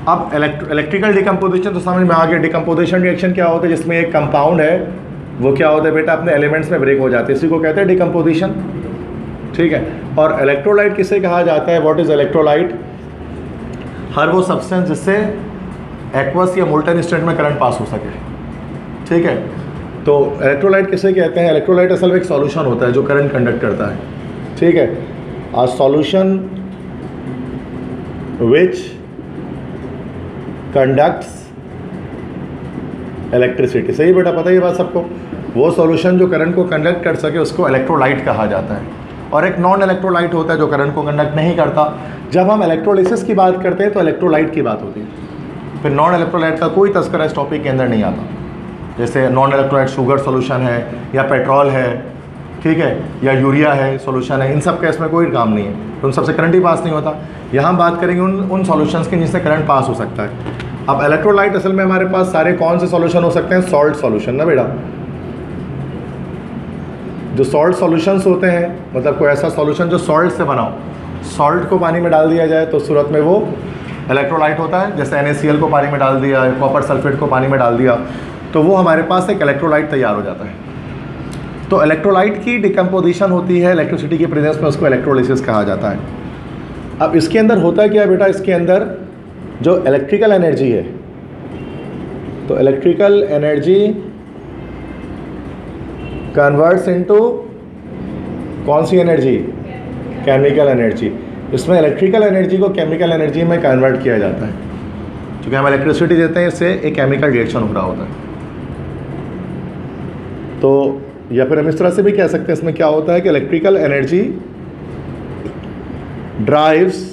अब इलेक्ट्रिकल डिकम्पोजिशन तो समझ में आ गया। डिकम्पोजिशन रिएक्शन क्या होता है, जिसमें एक कंपाउंड है वो क्या होता है बेटा, अपने एलिमेंट्स में ब्रेक हो जाते हैं, इसी को कहते हैं डिकम्पोजिशन। ठीक है, और इलेक्ट्रोलाइट किसे कहा जाता है, व्हाट इज़ इलेक्ट्रोलाइट? हर वो सब्सटेंस जिससे एक्वस या मोल्टन स्टेट में करंट पास हो सके। ठीक है, तो इलेक्ट्रोलाइट किसे कहते हैं? इलेक्ट्रोलाइट असल में एक सॉल्यूशन होता है जो करंट कंडक्ट करता है। ठीक है, आ सॉल्यूशन विच कंडक्ट्स इलेक्ट्रिसिटी। सही बेटा, पता ही बात सबको। वो सॉल्यूशन जो करंट को कंडक्ट कर सके उसको इलेक्ट्रोलाइट कहा जाता है। और एक नॉन इलेक्ट्रोलाइट होता है जो करंट को कंडक्ट नहीं करता। जब हम इलेक्ट्रोलिसिस की बात करते हैं तो इलेक्ट्रोलाइट की बात होती है, फिर नॉन इलेक्ट्रोलाइट का कोई तस्करा इस टॉपिक के अंदर नहीं आता। जैसे नॉन इलेक्ट्रोलाइट शुगर सोल्यूशन है या पेट्रोल है, ठीक है, या यूरिया है सोल्यूशन है, इन सब का इसमें कोई काम नहीं है, तो उन सबसे करंट ही पास नहीं होता। यहाँ बात करेंगे उन सॉल्यूशंस की जिससे करंट पास हो सकता है। अब इलेक्ट्रोलाइट असल में हमारे पास सारे कौन से सॉल्यूशन हो सकते हैं? सॉल्ट सॉल्यूशन ना बेटा। जो सॉल्ट सॉल्यूशंस होते हैं, मतलब कोई ऐसा सॉल्यूशन जो सॉल्ट से बना हो, सॉल्ट को पानी में डाल दिया जाए तो सूरत में वो इलेक्ट्रोलाइट होता है। जैसे NaCl को पानी में डाल दिया, कॉपर सल्फेट को पानी में डाल दिया, तो वो हमारे पास एक इलेक्ट्रोलाइट तैयार हो जाता है। तो इलेक्ट्रोलाइट की डिकम्पोजिशन होती है इलेक्ट्रिसिटी के प्रेजेंस में, उसको इलेक्ट्रोलिसिस कहा जाता है। अब इसके अंदर होता है क्या बेटा, इसके अंदर जो इलेक्ट्रिकल एनर्जी है, तो इलेक्ट्रिकल एनर्जी कन्वर्ट्स इनटू कौन सी एनर्जी? Chemical energy. इसमें इलेक्ट्रिकल एनर्जी को केमिकल एनर्जी में कन्वर्ट किया जाता है। क्योंकि हम इलेक्ट्रिसिटी देते हैं, इससे एक केमिकल रिएक्शन हो रहा होता है। तो या फिर हम इस तरह से भी कह सकते हैं, इसमें क्या होता है कि इलेक्ट्रिकल एनर्जी ड्राइव्स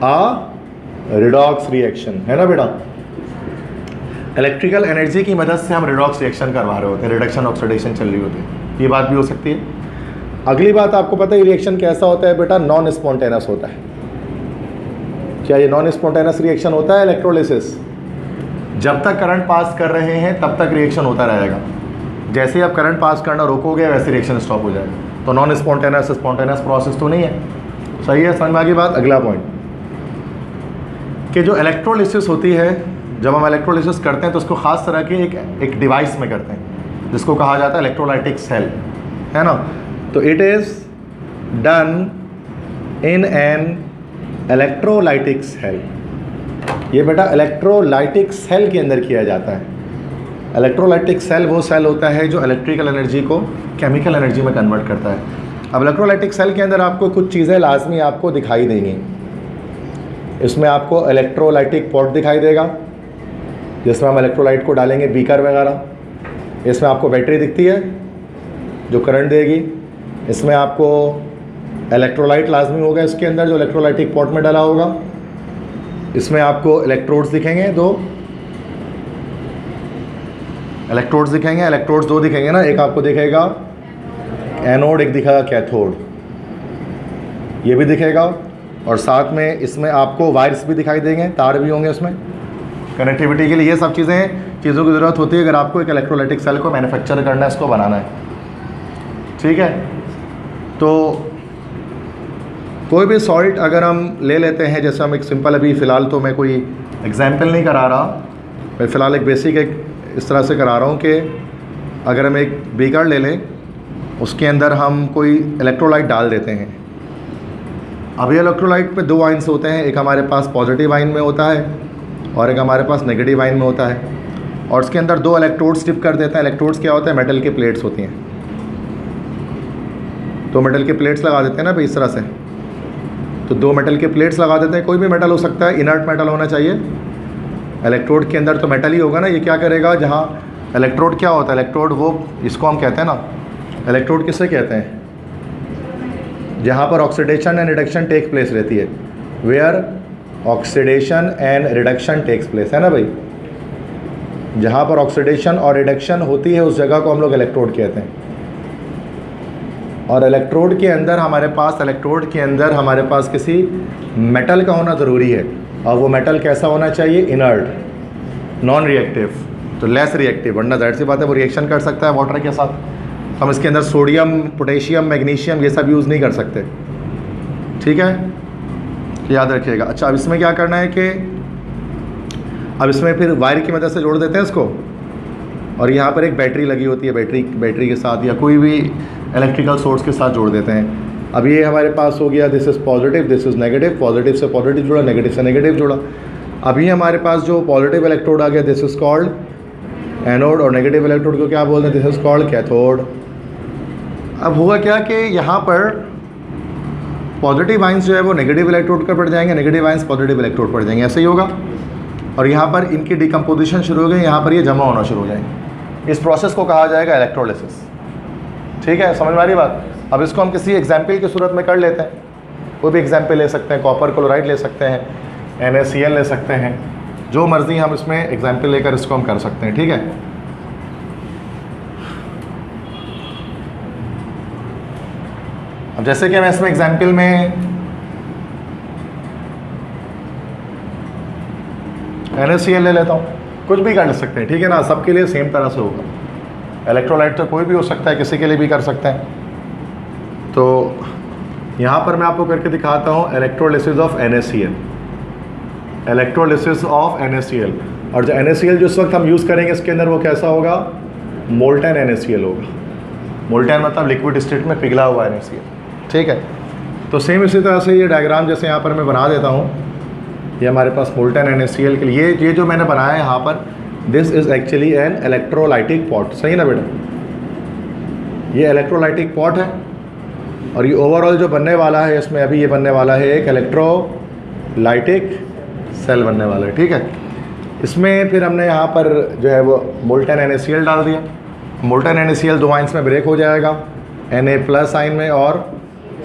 आ रिडॉक्स रिएक्शन, है ना बेटा। इलेक्ट्रिकल एनर्जी की मदद से हम रिडॉक्स रिएक्शन करवा रहे होते हैं, रिडक्शन ऑक्सीडेशन चल रही होती है, ये बात भी हो सकती है। अगली बात आपको पता है रिएक्शन कैसा होता है बेटा, नॉन स्पॉन्टेनियस होता है। क्या ये नॉन स्पॉन्टेनियस रिएक्शन होता है इलेक्ट्रोलिसिस? जब तक करंट पास कर रहे हैं तब तक रिएक्शन होता रहेगा, जैसे ही आप करंट पास करना रोकोगे वैसे रिएक्शन स्टॉप हो जाएगा। तो नॉन स्पॉन्टेनियस स्पॉन्टेनियस प्रोसेस तो नहीं है। सही है, समझ में आ गई बात। अगला पॉइंट कि जो इलेक्ट्रोलिसिस होती है, जब हम इलेक्ट्रोलिसिस करते हैं तो उसको ख़ास तरह के एक डिवाइस में करते हैं जिसको कहा जाता है इलेक्ट्रोलाइटिक सेल, है ना। तो it is done in an electrolytic cell. ये बेटा इलेक्ट्रोलाइटिक सेल के अंदर किया जाता है। इलेक्ट्रोलाइटिक सेल वो सेल होता है जो इलेक्ट्रिकल एनर्जी को केमिकल एनर्जी में कन्वर्ट करता है। अब इलेक्ट्रोलाइटिक सेल के अंदर आपको कुछ चीज़ें लाजमी आपको दिखाई देंगी। इसमें आपको इलेक्ट्रोलाइटिक पॉट दिखाई देगा जिसमें हम इलेक्ट्रोलाइट को डालेंगे, बीकर वगैरह। इसमें आपको बैटरी दिखती है जो करंट देगी। इसमें आपको इलेक्ट्रोलाइट लाजमी होगा इसके अंदर जो इलेक्ट्रोलाइटिक पॉट में डाला होगा। इसमें आपको इलेक्ट्रोड्स दिखेंगे, दो इलेक्ट्रोड्स दिखेंगे, इलेक्ट्रोड्स दो दिखेंगे ना, एक आपको दिखेगा एनोड, एक दिखेगा कैथोड, ये भी दिखेगा। और साथ में इसमें आपको वायर्स भी दिखाई देंगे, तार भी होंगे उसमें कनेक्टिविटी के लिए। ये सब चीज़ों की ज़रूरत होती है अगर आपको एक इलेक्ट्रोलाइटिक सेल को मैन्युफैक्चर करना है, इसको बनाना है। ठीक है, तो कोई भी सॉल्ट अगर हम ले लेते हैं, जैसे हम एक सिंपल, अभी फ़िलहाल तो मैं कोई एग्जाम्पल नहीं करा रहा, मैं फ़िलहाल एक बेसिक एक इस तरह से करा रहा हूँ कि अगर हम एक बीकर ले लें, उसके अंदर हम कोई इलेक्ट्रोलाइट डाल देते हैं। अब ये इलेक्ट्रोलाइट में दो आइंस होते हैं, एक हमारे पास पॉजिटिव आइन में होता है और एक हमारे पास नेगेटिव आइन में होता है। और उसके अंदर दो इलेक्ट्रोड्स टिप कर देते हैं। इलेक्ट्रोड्स क्या होते हैं? मेटल के प्लेट्स होती हैं। तो मेटल के प्लेट्स लगा देते हैं ना भाई इस तरह से, तो दो मेटल के प्लेट्स लगा देते हैं। कोई भी मेटल हो सकता है, इनर्ट मेटल होना चाहिए। इलेक्ट्रोड के अंदर तो मेटल ही होगा ना। ये क्या करेगा, जहाँ इलेक्ट्रोड क्या होता है, इलेक्ट्रोड वो इसको हम कहते हैं ना, इलेक्ट्रोड किससे कहते हैं? जहाँ पर oxidation and reduction take place रहती है, where oxidation and reduction takes place, है ना भाई। जहाँ पर ऑक्सीडेशन और रिडक्शन होती है उस जगह को हम लोग इलेक्ट्रोड कहते हैं। और इलेक्ट्रोड के अंदर हमारे पास किसी मेटल का होना ज़रूरी है, और वो मेटल कैसा होना चाहिए? इनर्ट, नॉन रिएक्टिव, तो लेस रिएक्टिव, वरना जाहिर सी बात है वो रिएक्शन कर सकता है वाटर के साथ। हम इसके अंदर सोडियम, पोटेशियम, मैग्नीशियम ये सब यूज़ नहीं कर सकते, ठीक है, याद रखिएगा। अच्छा, अब इसमें क्या करना है कि अब इसमें फिर वायर की मदद से जोड़ देते हैं इसको, और यहाँ पर एक बैटरी लगी होती है, बैटरी के साथ या कोई भी इलेक्ट्रिकल सोर्स के साथ जोड़ देते हैं। अब ये हमारे पास हो गया, this is positive, this is negative, positive से पॉजिटिव जुड़ा, नेगेटिव से नेगेटिव जुड़ा। अभी हमारे पास जो पॉजिटिव इलेक्ट्रोड आ गया, दिस इज़ कॉल्ड एनोड, और नेगेटिव इलेक्ट्रोड को क्या बोलते हैं? This is called cathode. अब होगा क्या कि यहाँ पर पॉजिटिव आइंस जो है वो नेगेटिव इलेक्ट्रोड पर पड़ जाएंगे, नेगेटिव आइंस पॉजिटिव इलेक्ट्रोड पड़ जाएंगे, ऐसे ही होगा। और यहाँ पर इनकी डिकम्पोजिशन शुरू हो गई, यहाँ पर ये जमा होना शुरू हो जाएंगे। इस प्रोसेस को कहा जाएगा इलेक्ट्रोलिसिस, ठीक है, समझ में आ रही बात। अब इसको हम किसी एग्जाम्पल की सूरत में कर लेते हैं, कोई भी एग्जाम्पल ले सकते हैं, कॉपर क्लोराइड ले सकते हैं, NaCl ले सकते हैं, जो मर्जी हम इसमें एग्जाम्पल लेकर इसको हम कर सकते हैं, ठीक है। अब जैसे कि मैं इसमें एग्जाम्पल में NaCl ले लेता हूँ, कुछ भी कर सकते हैं, ठीक है ना, सबके लिए सेम तरह से होगा। इलेक्ट्रोलाइट तो कोई भी हो सकता है, किसी के लिए भी कर सकते हैं। तो यहाँ पर मैं आपको करके दिखाता हूँ electrolysis of NaCl, electrolysis of NaCl। और जो NaCl जिस वक्त हम यूज़ करेंगे इसके अंदर वो कैसा होगा? मोल्टन NaCl होगा। मोल्टन मतलब लिक्विड स्टेट में पिघला हुआ NaCl, ठीक है। तो सेम इसी तरह से ये डायग्राम जैसे यहाँ पर मैं बना देता हूँ, ये हमारे पास मोल्टन NaCl के लिए ये जो मैंने बनाया है यहाँ पर, this is actually an electrolytic pot, सही ना बेटा? ये इलेक्ट्रोलाइटिक पॉट है, और ये ओवरऑल जो बनने वाला है इसमें अभी ये बनने वाला है एक इलेक्ट्रोलाइटिक सेल बनने वाला है, ठीक है। इसमें फिर हमने यहाँ पर जो है वो मोल्टन NaCl डाल दिया। मोल्टन NaCl दो आइंस में ब्रेक हो जाएगा, Na+ आइन में और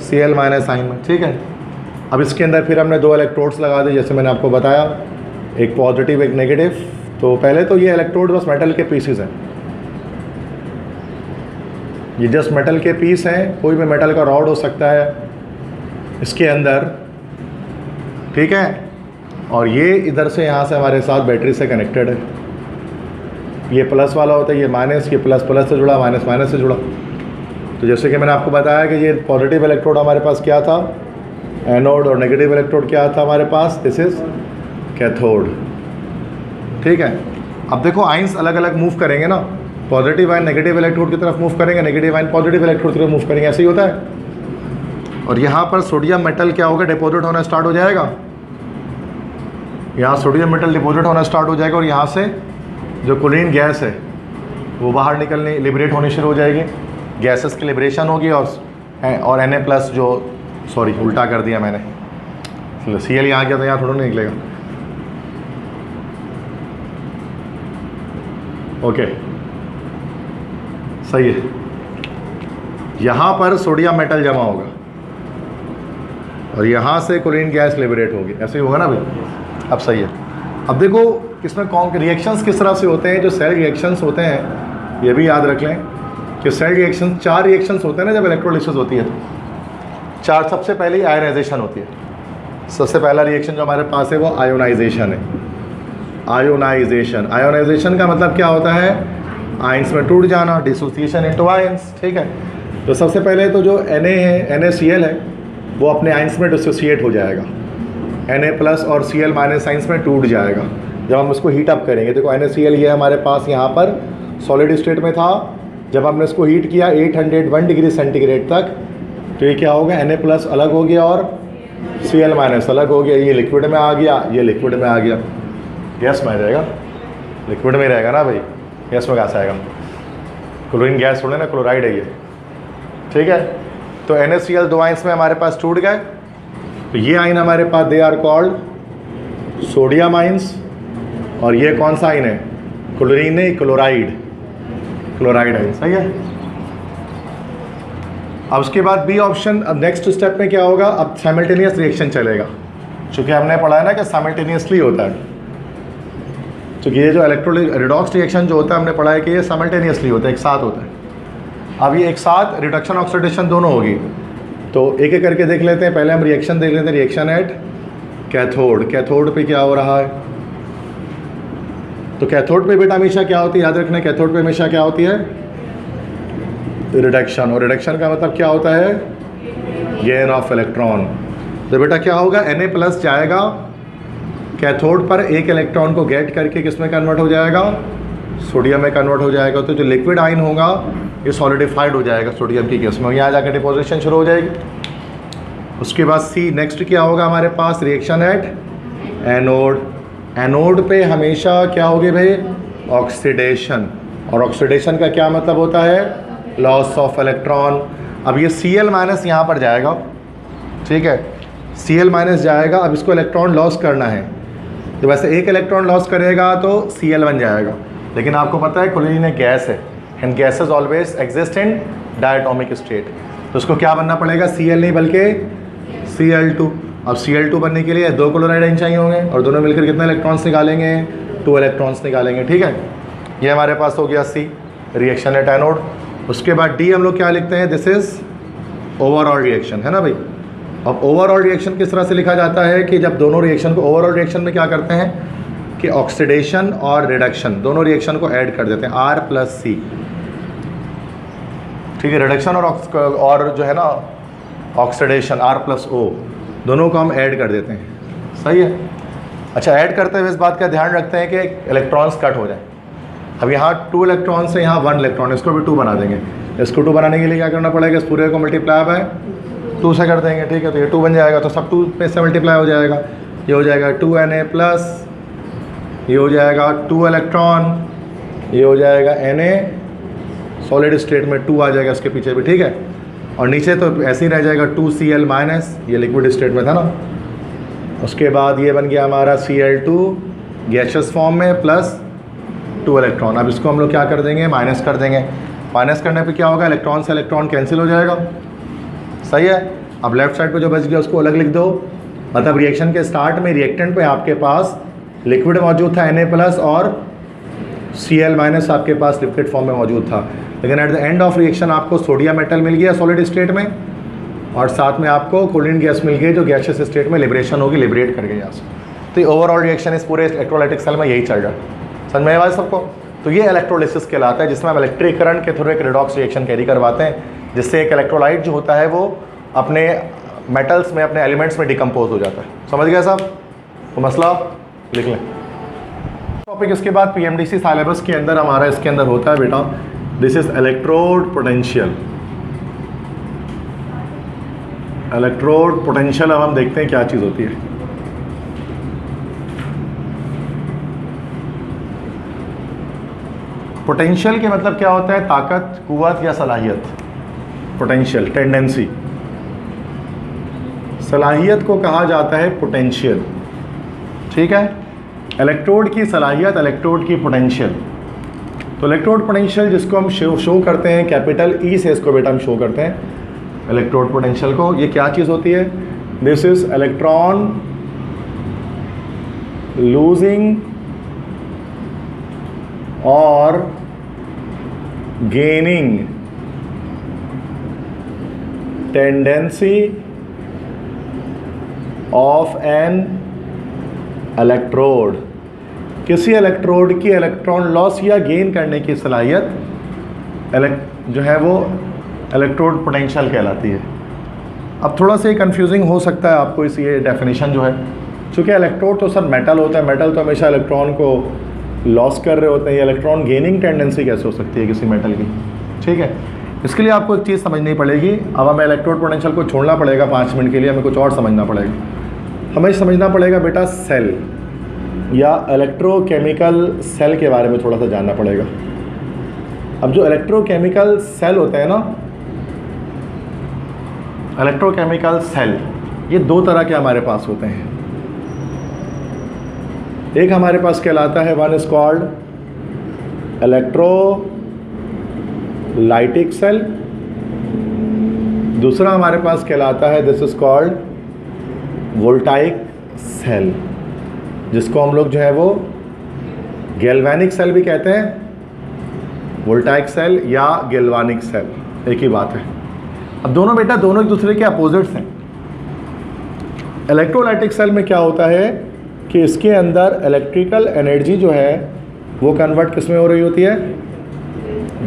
Cl- आइन में, ठीक है। अब इसके अंदर फिर हमने दो इलेक्ट्रोड्स लगा दिए, जैसे मैंने आपको बताया, एक पॉजिटिव एक नेगेटिव। तो पहले तो ये इलेक्ट्रोड बस मेटल के पीसेस हैं, ये जस्ट मेटल के पीस हैं, कोई भी मेटल का रॉड हो सकता है इसके अंदर, ठीक है। और ये इधर से यहाँ से हमारे साथ बैटरी से कनेक्टेड है, ये प्लस वाला होता है, ये माइनस, ये प्लस प्लस से जुड़ा, माइनस माइनस से जुड़ा। तो जैसे कि मैंने आपको बताया कि ये पॉजिटिव इलेक्ट्रोड हमारे पास क्या था? एनोड, और नेगेटिव इलेक्ट्रोड क्या था हमारे पास? दिस इज़ कैथोड, ठीक है। अब देखो आइंस अलग अलग मूव करेंगे ना, पॉजिटिव आइन नेगेटिव इलेक्ट्रोड की तरफ मूव करेंगे, नेगेटिव आइन पॉजिटिव इलेक्ट्रोड की तरफ मूव करेंगे, ऐसे ही होता है। और यहाँ पर सोडियम मेटल क्या होगा? डिपॉजिट होना स्टार्ट हो जाएगा, यहाँ सोडियम मेटल डिपॉजिट होना स्टार्ट हो जाएगा, और यहाँ से जो क्लोरीन गैस है वो बाहर निकलने, लिबरेट होनी शुरू हो जाएगी, गैसेस की लिबरेशन होगी। और Na+ जो, सॉरी उल्टा कर दिया मैंने, Cl यहाँ गया था, यहाँ थोड़ा नहीं निकलेगा, ओके सही है। यहाँ पर सोडियम मेटल जमा होगा और यहाँ से क्लोरीन गैस लिबरेट होगी, ऐसे ही होगा ना भाई? अब सही है। अब देखो इसमें कौन रिएक्शंस किस तरह से होते हैं, जो सेल रिएक्शंस होते हैं, ये भी याद रख लें कि सेल रिएक्शन, 4 रिएक्शंस होते हैं ना जब इलेक्ट्रोलिसिस होती है, तो 4। सबसे पहले आयोनाइजेशन होती है, सबसे पहला रिएक्शन जो हमारे पास है वो आयोनाइजेशन है। आयोनाइजेशन का मतलब क्या होता है? आइंस में टूट जाना, डिसोसिएशन इनटू आइंस, ठीक है। तो सबसे पहले तो जो Na है, NaCl है, वो अपने आइंस में डिसोसिएट हो जाएगा, Na+ और Cl- आइंस में टूट जाएगा जब हम उसको हीट अप करेंगे। देखो NaCl ये हमारे पास यहाँ पर सॉलिड स्टेट में था, जब हमने इसको हीट किया 801 डिग्री सेंटीग्रेड तक, तो ये क्या हो गया? Na+ अलग हो गया और Cl- अलग हो गया, ये लिक्विड में आ गया, ये लिक्विड में आ गया, गैस में आ जाएगा, लिक्विड में रहेगा ना भाई, गैस में कहाँ से आएगा? क्लोरीन गैस थोड़े ना, क्लोराइड है ये, ठीक है। तो NaCl दो आइंस में हमारे पास टूट गए, तो ये आइन हमारे पास they are called sodium ions, और ये कौन सा आइन है? क्लोरीन नहीं, क्लोराइड आइन, सही है। अब उसके बाद बी ऑप्शन, अब नेक्स्ट स्टेप में क्या होगा? अब साइमल्टेनियस रिएक्शन चलेगा, चूँकि हमने पढ़ा है ना कि साइमल्टेनियसली होता है। क्योंकि ये जो इलेक्ट्रोलिक रिडॉक्स रिएक्शन जो होता है हमने पढ़ा है कि ये साइमल्टेनियसली होता है, एक साथ होता है। अब ये एक साथ रिडक्शन ऑक्सीडेशन दोनों होगी, तो एक एक करके देख लेते हैं। पहले हम रिएक्शन देख लेते हैं, रिएक्शन एट कैथोड। कैथोड पे क्या हो रहा है? तो कैथोड पे बेटा हमेशा क्या होती है, याद रखना, कैथोड पे हमेशा क्या होती है? रिडक्शन। और रिडक्शन का मतलब क्या होता है? Gain of electron. तो बेटा क्या होगा, Na+ जाएगा कैथोड पर, एक इलेक्ट्रॉन को गेट करके किस में कन्वर्ट हो जाएगा? सोडियम में कन्वर्ट हो जाएगा। तो जो लिक्विड आयन होगा ये सॉलिडिफाइड हो जाएगा सोडियम की केस में, यहाँ जाकर डिपोजिशन शुरू हो जाएगी। उसके बाद सी नेक्स्ट क्या होगा हमारे पास? Reaction at anode. एनोड पे हमेशा क्या होगी भाई? ऑक्सीडेशन। और ऑक्सीडेशन का क्या मतलब होता है? Loss of electron. अब ये Cl- यहाँ पर जाएगा, ठीक है, Cl- जाएगा। अब इसको इलेक्ट्रॉन लॉस करना है, तो वैसे एक इलेक्ट्रॉन लॉस करेगा तो Cl बन जाएगा, लेकिन आपको पता है क्लोरीन एक गैस है, and gases always exist in diatomic state, तो उसको क्या बनना पड़ेगा? Cl नहीं बल्कि Cl2। अब Cl2 बनने के लिए 2 क्लोराइड आयन चाहिए होंगे, और दोनों मिलकर कितने इलेक्ट्रॉन्स निकालेंगे? 2 इलेक्ट्रॉन्स निकालेंगे, ठीक है। ये हमारे पास हो गया सी, रिएक्शन एट एनोड। उसके बाद डी हम लोग क्या लिखते हैं? दिस इज ओवरऑल रिएक्शन, है ना भाई। अब ओवरऑल रिएक्शन किस तरह से लिखा जाता है कि जब दोनों रिएक्शन को, ओवरऑल रिएक्शन में क्या करते हैं कि ऑक्सीडेशन और रिडक्शन दोनों रिएक्शन को ऐड कर देते हैं, R+C, ठीक है। रिडक्शन और जो है ना ऑक्सीडेशन R+O दोनों को हम ऐड कर देते हैं, सही है। अच्छा, ऐड करते हुए इस बात का ध्यान रखते हैं कि इलेक्ट्रॉन्स कट हो जाए। अब यहाँ 2 इलेक्ट्रॉन से यहाँ 1 इलेक्ट्रॉन, इसको भी 2 बना देंगे। इसको 2 बनाने के लिए क्या करना पड़ेगा? इस पूरे को मल्टीप्लाई बाय 2 से कर देंगे, ठीक है। तो ये 2 बन जाएगा, तो सब 2 पे से मल्टीप्लाई हो जाएगा। ये हो जाएगा 2Na+, ये हो जाएगा 2 इलेक्ट्रॉन, ये हो जाएगा Na, सॉलिड स्टेट में 2 आ जाएगा इसके पीछे भी, ठीक है। और नीचे तो ऐसे ही रह जाएगा 2Cl-, ये लिक्विड स्टेट में था ना। उसके बाद ये बन गया हमारा Cl2 गैसियस फॉर्म में प्लस 2 इलेक्ट्रॉन। अब इसको हम लोग क्या कर देंगे? माइनस कर देंगे। माइनस करने पे क्या होगा? इलेक्ट्रॉन से इलेक्ट्रॉन कैंसिल हो जाएगा, सही है। अब लेफ्ट साइड पे जो बच गया उसको अलग लिख दो। मतलब रिएक्शन के स्टार्ट में रिएक्टेंट पे आपके पास लिक्विड मौजूद था Na+ और Cl- आपके पास लिक्विड फॉर्म में मौजूद था, लेकिन at the end of reaction आपको सोडियम मेटल मिल गया सॉलिड स्टेट में, और साथ में आपको क्लोरीन गैस मिल गई जो गैसियस स्टेट में लिबरेशन होगी, लिबरेट कर गई यहाँ से। तो ये ओवरऑल रिएक्शन इस पूरे इलेक्ट्रोलाइटिक सेल में यही चल रहा है, समझ में आया सबको। तो ये इलेक्ट्रोलिसिस कहलाता है, जिसमें हम इलेक्ट्रिक करंट के थ्रू एक रिडॉक्स रिएक्शन कैरी करवाते हैं, जिससे एक इलेक्ट्रोलाइट जो होता है वो अपने मेटल्स में, अपने एलिमेंट्स में डिकम्पोज हो जाता है। समझ गया साहब? तो मसला लिख लें। टॉपिक इसके बाद PMDC सिलेबस के अंदर हमारा इसके अंदर होता है बेटा, this is electrode potential. Electrode potential अब हम देखते हैं क्या चीज़ होती है। पोटेंशियल के मतलब क्या होता है? ताकत, कुव्वत या सलाहियत। पोटेंशियल टेंडेंसी, सलाहियत को कहा जाता है पोटेंशियल, ठीक है। इलेक्ट्रोड की सलाहियत, इलेक्ट्रोड की पोटेंशियल। तो इलेक्ट्रोड पोटेंशियल जिसको हम शो करते हैं कैपिटल E से, इसको बेटा हम शो करते हैं इलेक्ट्रोड पोटेंशियल को। ये क्या चीज़ होती है? दिस इज इलेक्ट्रॉन लूजिंग और gaining tendency of N electrode. किसी इलेक्ट्रोड की इलेक्ट्रॉन लॉस या गेन करने की सलाहियत जो है वो इलेक्ट्रोड पोटेंशियल कहलाती है। अब थोड़ा सा कंफ्यूजिंग हो सकता है आपको इस ये डेफिनेशन जो है, चूँकि इलेक्ट्रोड तो सर मेटल होता है, मेटल तो हमेशा इलेक्ट्रॉन को लॉस कर रहे होते हैं, ये इलेक्ट्रॉन गेनिंग टेंडेंसी कैसे हो सकती है किसी मेटल की, ठीक है। इसके लिए आपको एक चीज़ समझनी पड़ेगी। अब हमें इलेक्ट्रोड पोटेंशियल को छोड़ना पड़ेगा 5 मिनट के लिए, हमें कुछ और समझना पड़ेगा। हमें समझना पड़ेगा बेटा सेल या इलेक्ट्रोकेमिकल सेल के बारे में थोड़ा सा जानना पड़ेगा। अब जो इलेक्ट्रोकेमिकल सेल होते हैं ना, इलेक्ट्रोकेमिकल सेल ये 2 तरह के हमारे पास होते हैं। एक हमारे पास कहलाता है, one is called electrolytic cell, दूसरा हमारे पास कहलाता है this is called voltaic cell, जिसको हम लोग जो है वो गैल्वेनिक सेल भी कहते हैं, वोल्टाइक सेल या गैल्वानिक सेल, एक ही बात है। अब दोनों बेटा दोनों एक दूसरे के अपोजिट्स हैं। इलेक्ट्रोलाइटिक सेल में क्या होता है कि इसके अंदर इलेक्ट्रिकल एनर्जी जो है वो कन्वर्ट किस में हो रही होती है,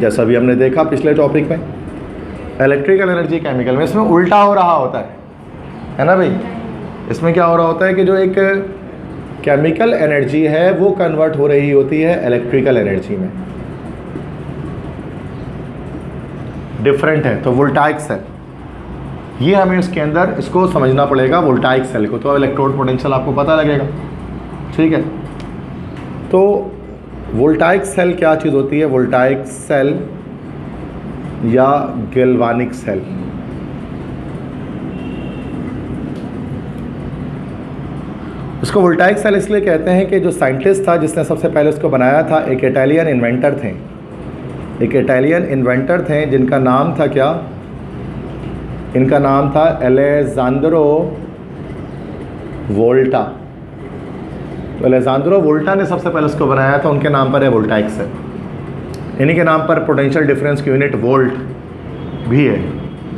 जैसा भी हमने देखा पिछले टॉपिक में, इलेक्ट्रिकल एनर्जी केमिकल में। इसमें उल्टा हो रहा होता है ना भाई। इसमें क्या हो रहा होता है कि जो एक केमिकल एनर्जी है वो कन्वर्ट हो रही होती है इलेक्ट्रिकल एनर्जी में, डिफरेंट है। तो वोल्टाइक सेल, ये हमें इसके अंदर इसको समझना पड़ेगा वोल्टाइक सेल को, तो इलेक्ट्रोड पोटेंशियल आपको पता लगेगा, ठीक है। तो वोल्टाइक सेल क्या चीज़ होती है, वोल्टाइक सेल या गैल्वानिक सेल। इसको वोल्टाइक सेल इसलिए कहते हैं कि जो साइंटिस्ट था जिसने सबसे पहले इसको बनाया था, एक इटालियन इन्वेंटर थे, एक इटालियन इन्वेंटर थे जिनका नाम था क्या, इनका नाम था एलेजांद्रो वोल्टा। तो एलेजांद्रो वोल्टा ने सबसे पहले इसको बनाया था, उनके नाम पर है वोल्टाइक सेल। इन्हीं के नाम पर पोटेंशियल डिफरेंस की यूनिट वोल्ट भी है,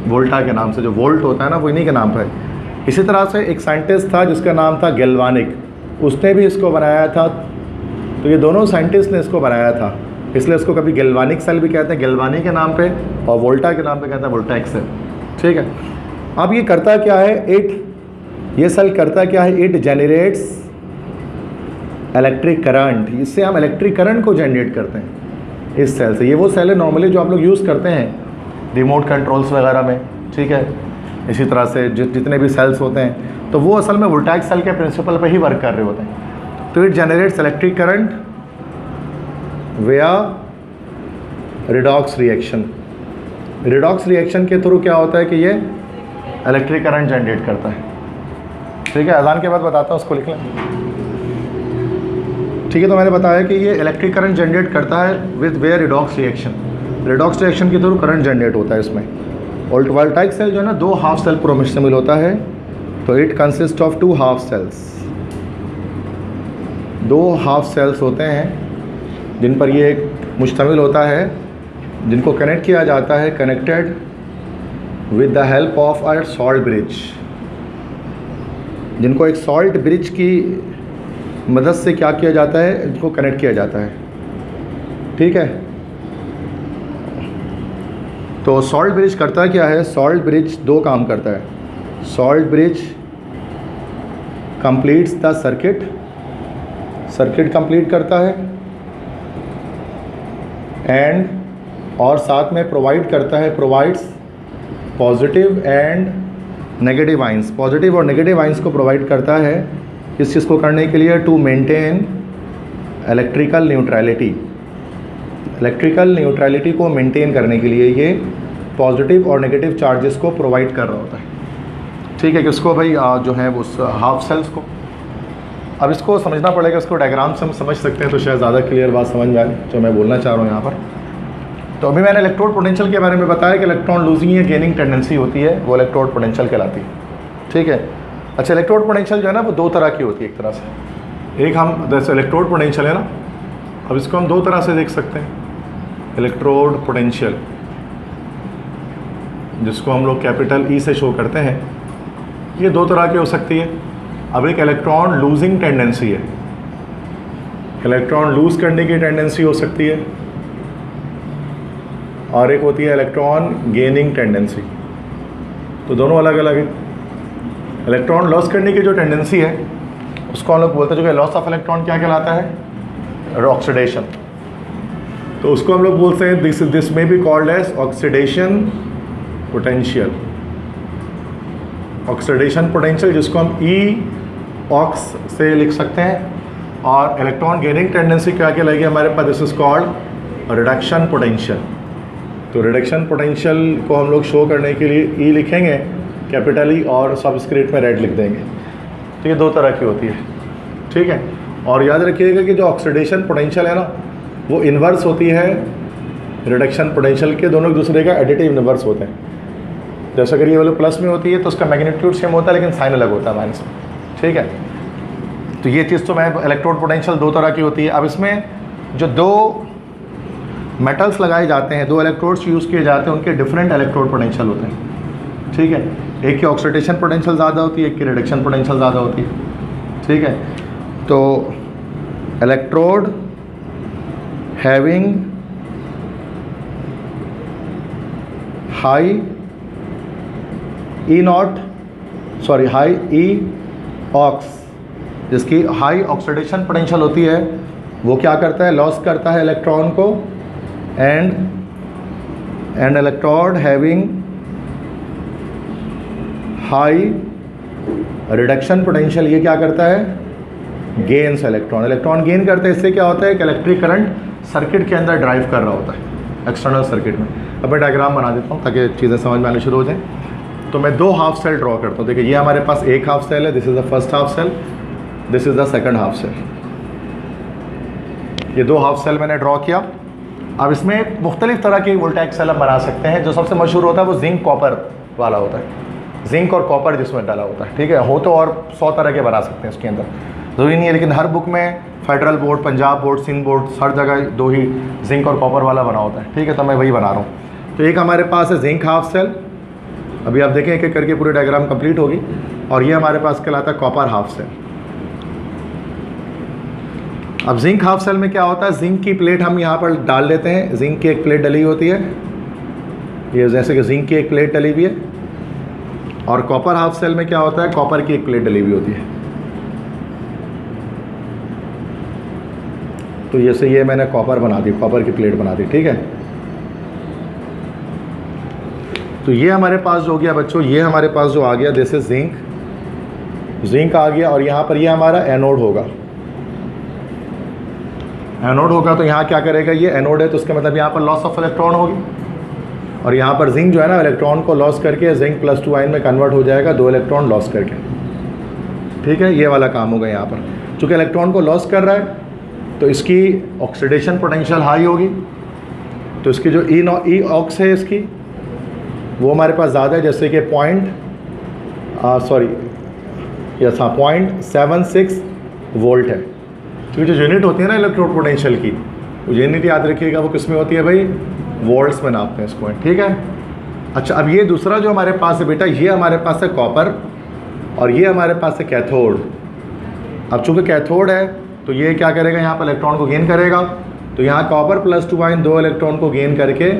वोल्टा के नाम से, जो वोल्ट होता है ना वो इन्हीं के नाम पर है। इसी तरह से एक साइंटिस्ट था जिसका नाम था गैल्वानिक, उसने भी इसको बनाया था। तो ये दोनों साइंटिस्ट ने इसको बनाया था, इसलिए इसको कभी गैल्वानिक सेल भी कहते हैं गैल्वानी के नाम पे, और वोल्टा के नाम पे कहते हैं वोल्टाइक सेल, ठीक है। अब ये करता क्या है, ये सेल करता क्या है, इट जनरेट्स इलेक्ट्रिक करंट। इससे हम इलेक्ट्रिक करंट को जनरेट करते हैं इस सेल से। ये वो सेल है नॉर्मली जो आप लोग यूज़ करते हैं रिमोट कंट्रोल्स वगैरह में, ठीक है। इसी तरह से जितने भी सेल्स होते हैं तो वो असल में वोल्टाइक सेल के प्रिंसिपल पे ही वर्क कर रहे होते हैं। तो इट जनरेट्स इलेक्ट्रिक करंट विया रिडॉक्स रिएक्शन। रिडॉक्स रिएक्शन के थ्रू क्या होता है कि ये इलेक्ट्रिक करंट जनरेट करता है, ठीक है। अजान के बाद बताता हूँ, उसको लिख लें, ठीक है। तो मैंने बताया कि ये इलेक्ट्रिक करंट जनरेट करता है with where redox reaction. Redox reaction के थ्रू करंट जनरेट होता है इसमें। और वोल्टाइक सेल जो है ना, 2 हाफ सेल पर मुश्तमिल होता है। तो it consist of 2 half cells, 2 half cells होते हैं जिन पर ये मुश्तमिल होता है, जिनको कनेक्ट किया जाता है, connected with the help of a salt bridge, जिनको एक सॉल्ट ब्रिज की मदद से क्या किया जाता है, इनको कनेक्ट किया जाता है, ठीक है। तो सॉल्ट ब्रिज करता क्या है, सॉल्ट ब्रिज 2 काम करता है। Salt bridge completes the circuit, circuit complete करता है, एंड और साथ में प्रोवाइड करता है, provides positive and negative ions, positive और नेगेटिव आइंस को प्रोवाइड करता है। इस चीज़ को करने के लिए to maintain electrical neutrality, electrical neutrality को मेंटेन करने के लिए ये पॉजिटिव और नेगेटिव चार्जेस को प्रोवाइड कर रहा होता है, ठीक है। किसको भाई, जो है वो हाफ सेल्स को। अब इसको समझना पड़ेगा, इसको डायग्राम से हम समझ सकते हैं तो शायद ज़्यादा क्लियर बात समझ में आए जो मैं बोलना चाह रहा हूँ यहाँ पर। तो अभी मैंने इलेक्ट्रोड पोटेंशियल के बारे में बताया कि इलेक्ट्रॉन लूजिंग या गेनिंग टेंडेंसी होती है, वो इलेक्ट्रोड पोटेंशियल कहलाती है, ठीक है। अच्छा, इलेक्ट्रोड पोटेंशियल जो है ना वो 2 तरह की होती है। एक तरह से, एक हम जैसे इलेक्ट्रोड पोटेंशियल है ना, अब इसको हम 2 तरह से देख सकते हैं। इलेक्ट्रोड पोटेंशियल जिसको हम लोग कैपिटल ई से शो करते हैं, ये 2 तरह की हो सकती है। अब एक इलेक्ट्रॉन लूजिंग टेंडेंसी है, इलेक्ट्रॉन लूज करने की टेंडेंसी हो सकती है, और एक होती है इलेक्ट्रॉन गेनिंग टेंडेंसी। तो दोनों अलग अलग है। इलेक्ट्रॉन लॉस करने की जो टेंडेंसी है उसको हम लोग बोलते हैं, जो कि लॉस ऑफ इलेक्ट्रॉन क्या कहलाता है, ऑक्सीडेशन। तो उसको हम लोग बोलते हैं this may be called as oxidation potential, oxidation potential, जिसको हम ई ऑक्स से लिख सकते हैं। और इलेक्ट्रॉन गेनिंग टेंडेंसी क्या कहलाएगी हमारे पास, this is called reduction potential. तो रिडक्शन पोटेंशियल को हम लोग शो करने के लिए ई लिखेंगे कैपिटल ई, और सबस्क्रिप्ट में रेड लिख देंगे। तो ये 2 तरह की होती है, ठीक है। और याद रखिएगा कि जो ऑक्सीडेशन पोटेंशियल है ना, वो इन्वर्स होती है रिडक्शन पोटेंशियल के, दोनों एक दूसरे का एडिटिव इन्वर्स होते हैं। जैसे अगर ये वाले प्लस में होती है तो उसका मैग्नीट्यूड सेम होता है लेकिन साइन अलग होता है माइनस में, ठीक है। तो ये चीज़ तो मैं इलेक्ट्रोड पोटेंशियल दो तरह की होती है। अब इसमें जो दो मेटल्स लगाए जाते हैं, दो इलेक्ट्रोड्स यूज़ किए जाते हैं, उनके डिफरेंट इलेक्ट्रोड पोटेंशियल होते हैं, ठीक है। एक की ऑक्सीडेशन पोटेंशियल ज़्यादा होती है, एक की रिडक्शन पोटेंशियल ज़्यादा होती है, ठीक है। तो electrode having high E ox, जिसकी हाई ऑक्सीडेशन पोटेंशियल होती है, वो क्या करता है, लॉस करता है इलेक्ट्रॉन को, and electrode having high reduction potential, ये क्या करता है, गेन्स इलेक्ट्रॉन गेन करते हैं। इससे क्या होता है कि इलेक्ट्रिक करंट सर्किट के अंदर ड्राइव कर रहा होता है, एक्सटर्नल सर्किट में। अब मैं डायग्राम बना देता हूँ ताकि चीज़ें समझ में आनी शुरू हो जाएँ। तो मैं दो हाफ सेल ड्रॉ करता हूँ। देखिए ये हमारे पास एक हाफ सेल है, this is the first half cell, this is the second half cell. ये दो हाफ सेल मैंने ड्रॉ किया। अब इसमें मुख्तलिफ तरह के वोल्टेज सेल हम बना सकते हैं। जो सबसे मशहूर होता है वो जिंक कॉपर वाला होता है, जिंक और कॉपर जिसमें डाला होता है, ठीक है। हो तो और 100 तरह के बना सकते हैं इसके अंदर, ज़रूरी नहीं है, लेकिन हर बुक में federal board, Punjab board, Sindh board, हर जगह दो ही जिंक और कॉपर वाला बना होता है, ठीक है। तो मैं वही बना रहा हूँ। तो एक हमारे पास है जिंक हाफ सेल, अभी आप देखें एक एक करके पूरी डायग्राम कंप्लीट होगी। और ये हमारे पास कहलाता है कॉपर हाफ सेल। अब जिंक हाफ सेल में क्या होता है, जिंक की प्लेट हम यहाँ पर डाल देते हैं। जिंक की एक प्लेट डली होती है, ये जैसे कि जिंक की एक प्लेट डली हुई है। और कॉपर हाफ सेल में क्या होता है, कॉपर की एक प्लेट डली हुई होती है। तो जैसे ये मैंने कॉपर बना दी, कॉपर की प्लेट बना दी, ठीक है। तो ये हमारे पास जो हो गया बच्चों, ये हमारे पास जो आ गया, दिस इज जिंक आ गया। और यहाँ पर ये हमारा एनोड होगा, एनोड होगा। तो यहाँ क्या करेगा, ये एनोड है तो उसका मतलब यहाँ पर लॉस ऑफ इलेक्ट्रॉन होगी। और यहाँ पर जिंक जो है ना, इलेक्ट्रॉन को लॉस करके जिंक +2 आयन में कन्वर्ट हो जाएगा, 2 इलेक्ट्रॉन लॉस करके, ठीक है। ये वाला काम होगा यहाँ पर। चूँकि इलेक्ट्रॉन को लॉस कर रहा है तो इसकी ऑक्सीडेशन पोटेंशियल हाई होगी, तो इसकी जो ई ऑक्स है इसकी वो हमारे पास ज़्यादा है, जैसे कि 0.76 वोल्ट है। क्योंकि जो यूनिट होती है ना इलेक्ट्रोड पोटेंशियल की, वो यूनिट याद रखिएगा वो किस में होती है भाई, वोल्ट्स में नापते हैं इसको, ठीक है। अच्छा, अब ये दूसरा जो हमारे पास है बेटा, ये हमारे पास है कॉपर और ये हमारे पास है कैथोड। अब चूँकि कैथोड है तो ये क्या करेगा, यहाँ पर इलेक्ट्रॉन को गेन करेगा। तो यहाँ कॉपर +2 आयन 2 इलेक्ट्रॉन को गेन करके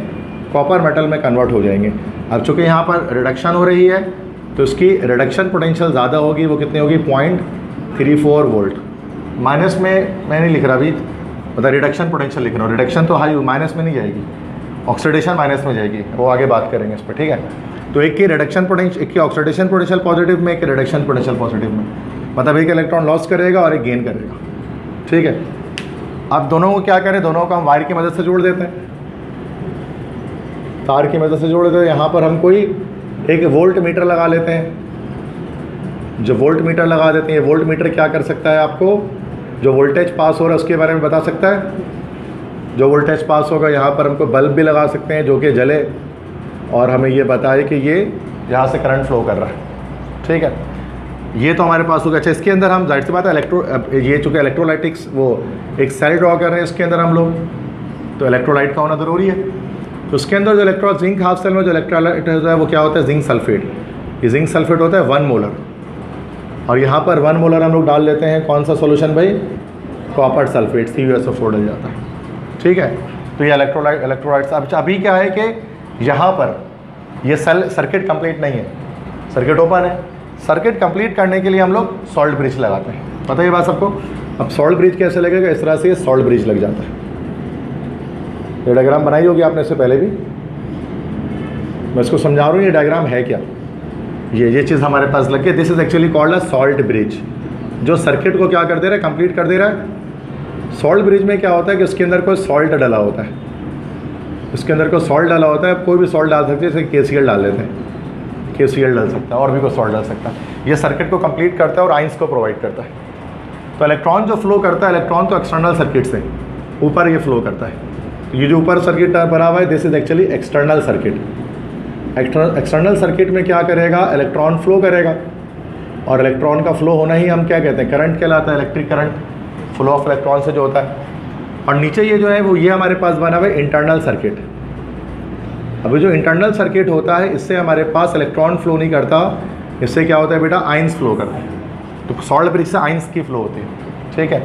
कॉपर मेटल में कन्वर्ट हो जाएंगे। अब चूँकि यहाँ पर रिडक्शन हो रही है तो इसकी रिडक्शन पोटेंशियल ज़्यादा होगी, वो कितनी होगी, 0.34 वोल्ट। माइनस में मैं नहीं लिख रहा अभी, मतलब रिडक्शन पोटेंशियल लिख रहा हूँ। रिडक्शन तो हाई माइनस में नहीं जाएगी, ऑक्सीडेशन माइनस में जाएगी, वो आगे बात करेंगे इस पर, ठीक है। तो एक की रिडक्शन पोटेंशियल, एक की ऑक्सीडेशन पोटेंशियल पॉजिटिव में, एक की रिडक्शन पोटेंशियल पॉजिटिव में, मतलब एक इलेक्ट्रॉन लॉस करेगा और एक गेन करेगा, ठीक है। अब दोनों को क्या करें, दोनों को हम वायर की मदद से जोड़ देते हैं, तार की मदद से जोड़ देते हैं। यहाँ पर हम कोई एक वोल्ट मीटर लगा लेते हैं। जो वोल्ट मीटर लगा देते हैं, वोल्ट मीटर क्या कर सकता है, आपको जो वोल्टेज पास हो रहा है उसके बारे में बता सकता है। जो वोल्टेज पास होगा, यहाँ पर हमको बल्ब भी लगा सकते हैं जो कि जले और हमें ये बताए कि ये यहाँ से करंट फ्लो कर रहा है, ठीक है। ये तो हमारे पास होगा। अच्छा, इसके अंदर हम जाहिर सी बात है ये चूँकि इलेक्ट्रोलाइटिक्स वो एक सेल ड्रॉ कर रहे हैं इसके अंदर हम लोग, तो इलेक्ट्रोलाइट का होना ज़रूरी है। तो उसके अंदर जो जिंक हाफ सेल में जो इलेक्ट्रोलाइट होता है वो क्या होता है, जिंक सल्फेट। ये जिंक सल्फेट होता है 1 मोलर, और यहाँ पर 1 मोलर हम लोग डाल लेते हैं कौन सा सॉल्यूशन भाई, कॉपर सल्फेट, CuSO4 डल जाता है, ठीक है। तो ये इलेक्ट्रोलाइट्स। अभी क्या है कि यहाँ पर ये सेल सर्किट कंप्लीट नहीं है, सर्किट ओपन है। सर्किट कंप्लीट करने के लिए हम लोग सॉल्ट ब्रिज लगाते हैं, पता है ये बात सबको। अब सॉल्ट ब्रिज कैसे लगेगा, इस तरह से सॉल्ट ब्रिज लग जाता है। ये डायग्राम बनाई होगी आपने इससे पहले भी, मैं इसको समझा रहा हूँ ये डायग्राम है क्या। ये चीज़ हमारे पास लग गई, this is actually called a salt bridge, जो सर्किट को क्या कर दे रहा है, कंप्लीट कर दे रहा है। सॉल्ट ब्रिज में क्या होता है कि उसके अंदर कोई सॉल्ट डला होता है, उसके अंदर कोई सॉल्ट डाला होता है। कोई भी सॉल्ट डाल सकते हैं, जैसे KCl डाल लेते हैं, KCl डाल सकता है, और भी कोई सॉल्ट डाल सकता है। ये सर्किट को कंप्लीट करता है और आइंस को प्रोवाइड करता है। तो इलेक्ट्रॉन जो फ्लो करता है, इलेक्ट्रॉन तो एक्सटर्नल सर्किट से ऊपर ये फ्लो करता है। तो ये जो ऊपर सर्किट बना हुआ है, this is actually external circuit. External circuit में क्या करेगा, इलेक्ट्रॉन फ्लो करेगा। और इलेक्ट्रॉन का फ्लो होना ही हम क्या कहते हैं, करंट कहलाता है, electric current, flow of electron से जो होता है। और नीचे ये जो है वो ये हमारे पास बना हुआ है इंटरनल सर्किट। अभी जो इंटरनल सर्किट होता है इससे हमारे पास इलेक्ट्रॉन फ्लो नहीं करता, इससे क्या होता है बेटा, आइंस फ्लो करते हैं। तो सॉल्ट ब्रिज से आइंस की फ्लो होती है, ठीक है,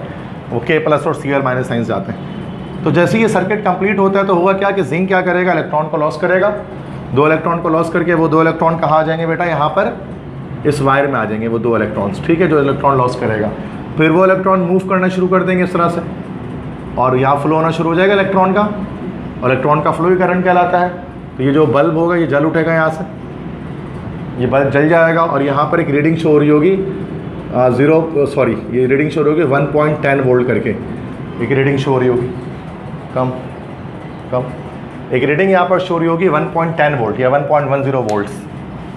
वो K+ और Cl- आइंस जाते हैं। तो जैसे ये सर्किट कंप्लीट होता है तो होगा क्या कि जिंक क्या करेगा, इलेक्ट्रॉन को लॉस करेगा, 2 इलेक्ट्रॉन को लॉस करके वो 2 इलेक्ट्रॉन कहाँ आ जाएंगे बेटा, यहाँ पर इस वायर में आ जाएंगे वो 2 इलेक्ट्रॉन्स, ठीक है, जो इलेक्ट्रॉन लॉस करेगा। फिर वो इलेक्ट्रॉन मूव करना शुरू कर देंगे इस तरह से, और यहाँ फ्लो होना शुरू हो जाएगा इलेक्ट्रॉन का, और इलेक्ट्रॉन का फ्लो ही करंट कहलाता है। तो ये जो बल्ब होगा ये जल उठेगा, यहाँ से ये बल्ब जल जाएगा, और यहाँ पर एक रीडिंग शो हो रही होगी ये रीडिंग शो हो रही होगी 1.10 वोल्ट करके, एक रीडिंग शो हो रही होगी, कम एक रीडिंग यहाँ पर शो रही होगी 1.10 वोल्ट या 1.10 वोल्ट्स,